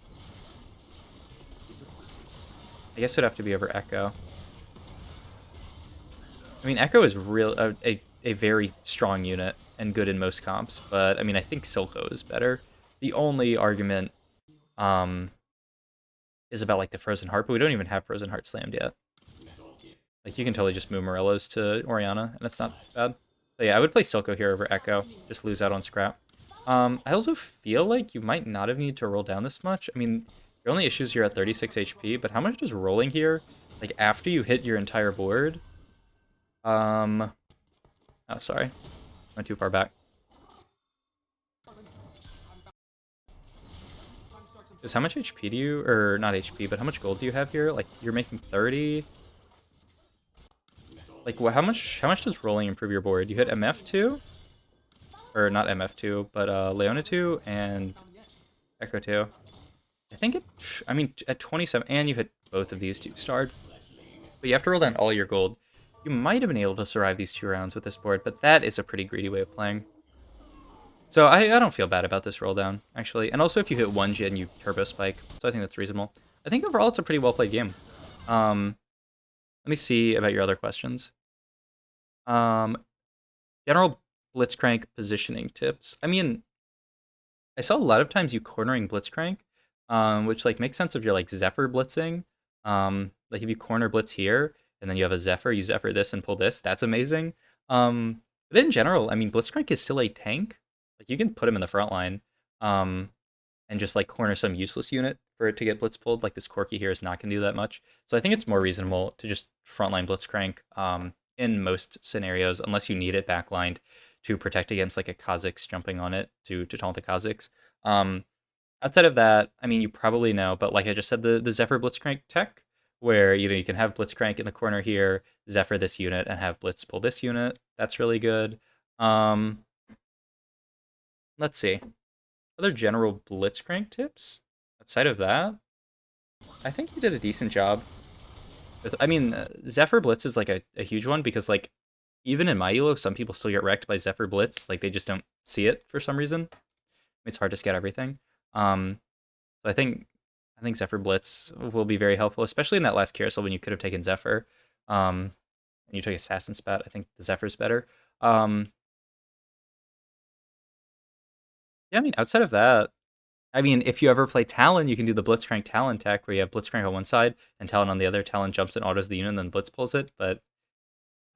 I guess it would have to be over Echo. I mean, Echo is a very strong unit and good in most comps, but I mean, I think Silco is better. The only argument is about like the Frozen Heart, but we don't even have Frozen Heart slammed yet. Like, you can totally just move Morellos to Orianna, and it's not bad. But yeah, I would play Silco here over Echo. Just lose out on Scrap. I also feel like you might not have needed to roll down this much. I mean, your only issue is you're at 36 HP, but how much does rolling here, like, after you hit your entire board? Oh, sorry. Went too far back. Because how much HP do you, or not HP, but how much gold do you have here? Like, you're making 30. Like, how much does rolling improve your board? You hit MF2? Or not MF2, but Leona 2 and Echo 2. I think it, I mean, at 27, and you hit both of these 2-starred. But you have to roll down all your gold. You might have been able to survive these 2 rounds with this board, but that is a pretty greedy way of playing. So I don't feel bad about this roll down, actually. And also if you hit 1 gen, you turbo spike. So I think that's reasonable. I think overall it's a pretty well played game. Let me see about your other questions. Um, General Blitzcrank positioning tips. I mean, I saw a lot of times you cornering Blitzcrank, which like makes sense if you're like Zephyr blitzing. Like if you corner Blitz here and then you have a Zephyr, you Zephyr this and pull this. That's amazing. But in general, I mean, Blitzcrank is still a tank. Like you can put him in the front line, and just like corner some useless unit for it to get blitz pulled. Like this Corki here is not going to do that much. So I think it's more reasonable to just frontline Blitzcrank in most scenarios, unless you need it backlined to protect against like a Kha'Zix jumping on it to taunt the Kha'Zix. Um, Outside of that, I mean, you probably know, but like I just said, the Zephyr Blitzcrank tech, where you can have Blitzcrank in the corner here, Zephyr this unit, and have Blitz pull this unit. That's really good. Um, let's see. Other general Blitzcrank tips? Outside of that, I think you did a decent job. I mean, Zephyr Blitz is like a huge one because like even in my elo, some people still get wrecked by Zephyr Blitz. Like they just don't see it for some reason. It's hard to scout everything. Um, so I think Zephyr Blitz will be very helpful, especially in that last carousel when you could have taken Zephyr. And you took Assassin Spat. I think the Zephyr's better. Yeah, I mean, outside of that, I mean, if you ever play Talon, you can do the Blitzcrank Talon tech where you have Blitzcrank on one side and Talon on the other. Talon jumps and autos the unit and then Blitz pulls it. But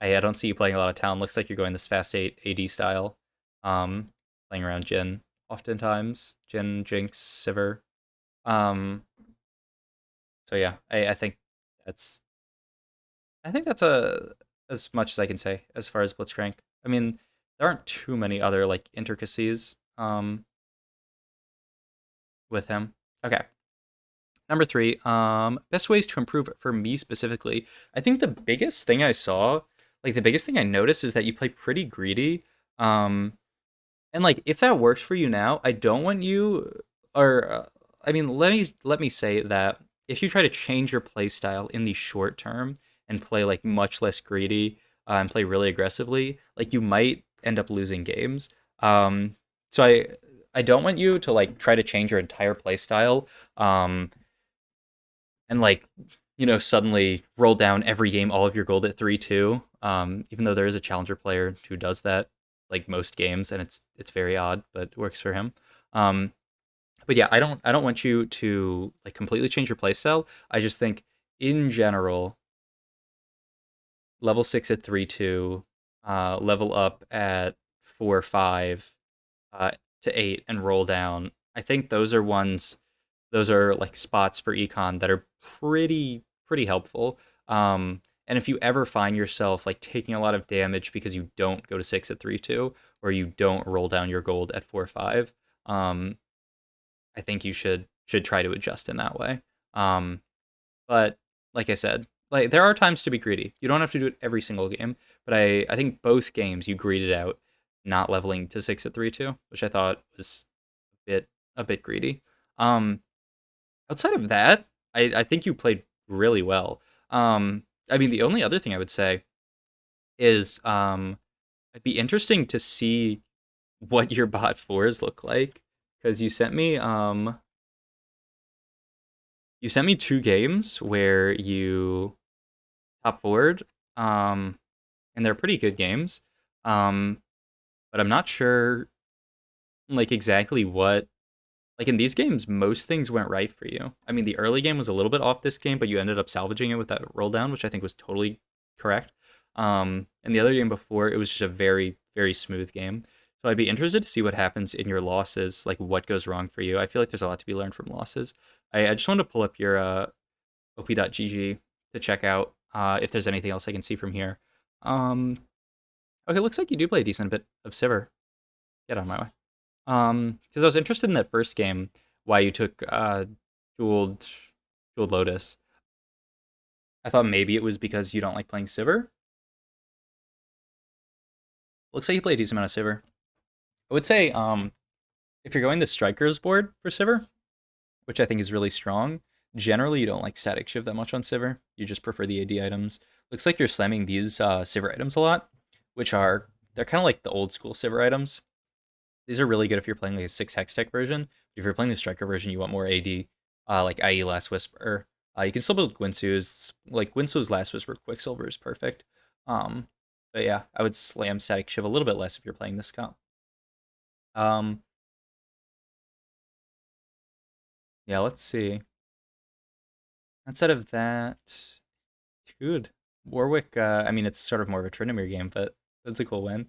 I don't see you playing a lot of Talon. Looks like you're going this fast 8 AD style. Playing around Jhin oftentimes. Jhin, Jinx, Sivir. Um, so yeah, that's I think that's as much as I can say as far as Blitzcrank. I mean, there aren't too many other like intricacies with him. Okay. Number 3, best ways to improve for me specifically. I think the biggest thing I saw, like the biggest thing I noticed is that you play pretty greedy. And like if that works for you now, I don't want you or I mean, let me say that if you try to change your play style in the short term and play like much less greedy and play really aggressively, like you might end up losing games. So I don't want you to like try to change your entire play style. And like suddenly roll down every game all of your gold at 3-2, even though there is a challenger player who does that like most games, and it's very odd, but it works for him. But yeah, I don't want you to like completely change your playstyle. I just think in general, level 6 at 3-2, level up at 4-5, uh, to 8, and roll down. I think those are like spots for econ that are pretty helpful. And if you ever find yourself like taking a lot of damage because you don't go to 6 at 3-2 or you don't roll down your gold at 4-5, I think you should try to adjust in that way. But like I said, like there are times to be greedy. You don't have to do it every single game, but I think both games you greeded out not leveling to 6 at 3-2, which I thought was a bit greedy. Um, Outside of that, I think you played really well. I mean, the only other thing I would say is it'd be interesting to see what your bot fours look like because you sent me 2 games where you top forward, and they're pretty good games. Um, but I'm not sure like exactly what. Like in these games, most things went right for you. I mean, the early game was a little bit off this game, but you ended up salvaging it with that roll down, which I think was totally correct. And the other game before, it was just a very, very smooth game. So I'd be interested to see what happens in your losses, like what goes wrong for you. I feel like there's a lot to be learned from losses. I just wanted to pull up your op.gg to check out if there's anything else I can see from here. Um, okay, looks like you do play a decent bit of Sivir. Get on my way. Because I was interested in that first game why you took jeweled jeweled lotus. I thought maybe it was because you don't like playing Sivir. Looks like you play a decent amount of Sivir. I would say if you're going the strikers board for Sivir, which I think is really strong, generally you don't like static shiv that much on Sivir. You just prefer the AD items. Looks like you're slamming these Sivir items a lot, which they're kind of like the old school Sivir items. These are really good if you're playing like a 6 hex tech version. If you're playing the striker version, you want more AD, like IE Last Whisper. You can still build Gwinsu's. Like Gwinsu's Last Whisper Quicksilver is perfect. But yeah, I would slam static shiv a little bit less if you're playing this comp. Um, yeah, let's see. Outside of that, dude, Warwick. I mean, it's sort of more of a Tryndamere game, but that's a cool win.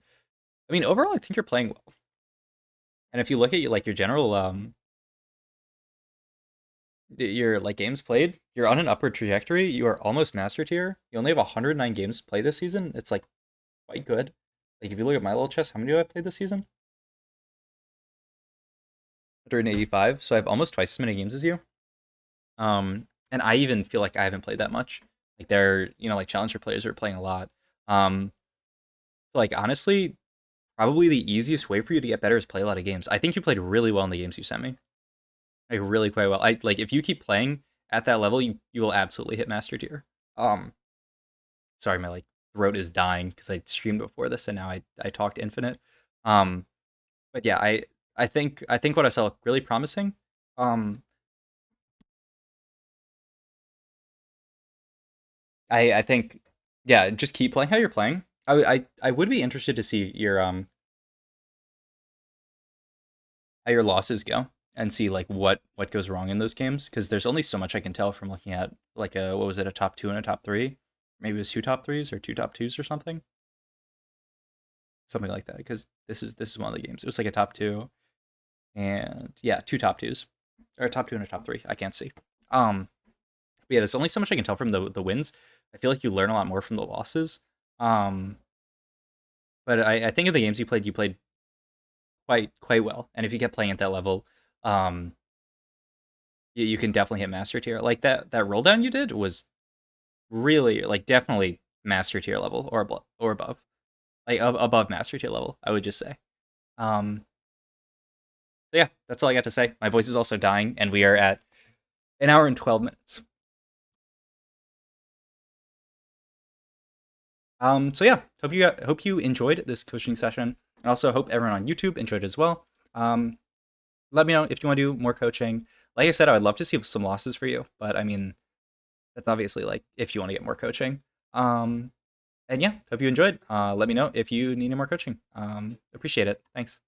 I mean, overall, I think you're playing well. And if you look at like your general your like games played, you're on an upward trajectory. You are almost master tier. You only have 109 games played this season. It's like quite good. Like if you look at my little chess, how many do I play this season? 185. So I have almost twice as many games as you. And I even feel like I haven't played that much. Like they're, like challenger players are playing a lot. So like honestly, probably the easiest way for you to get better is play a lot of games. I think you played really well in the games you sent me. Like really quite well. I like if you keep playing at that level, you will absolutely hit master tier. Um, sorry, my like throat is dying because I streamed before this and now I talked infinite. Um, but yeah, I think what I saw looked really promising. Um, I think yeah, just keep playing how you're playing. I would be interested to see your how your losses go and see like what goes wrong in those games because there's only so much I can tell from looking at like a what was it a top two and a top three, maybe it was two top threes or two top twos or something like that because this is one of the games. It was like a top two and yeah two top twos or a top two and a top three. I can't see. But yeah, there's only so much I can tell from the wins. I feel like you learn a lot more from the losses. Um, but I think in the games you played quite well. And if you kept playing at that level, um, you can definitely hit master tier. Like that roll down you did was really like definitely master tier level or above, like above master tier level. I would just say. Um, yeah, that's all I got to say. My voice is also dying, and we are at an hour and 12 minutes. So yeah, hope you enjoyed this coaching session, and also hope everyone on YouTube enjoyed as well. Um, Let me know if you want to do more coaching. Like I said, I would love to see some losses for you, but I mean, that's obviously like if you want to get more coaching. Um, and yeah, hope you enjoyed. Let me know if you need any more coaching. Appreciate it. Thanks.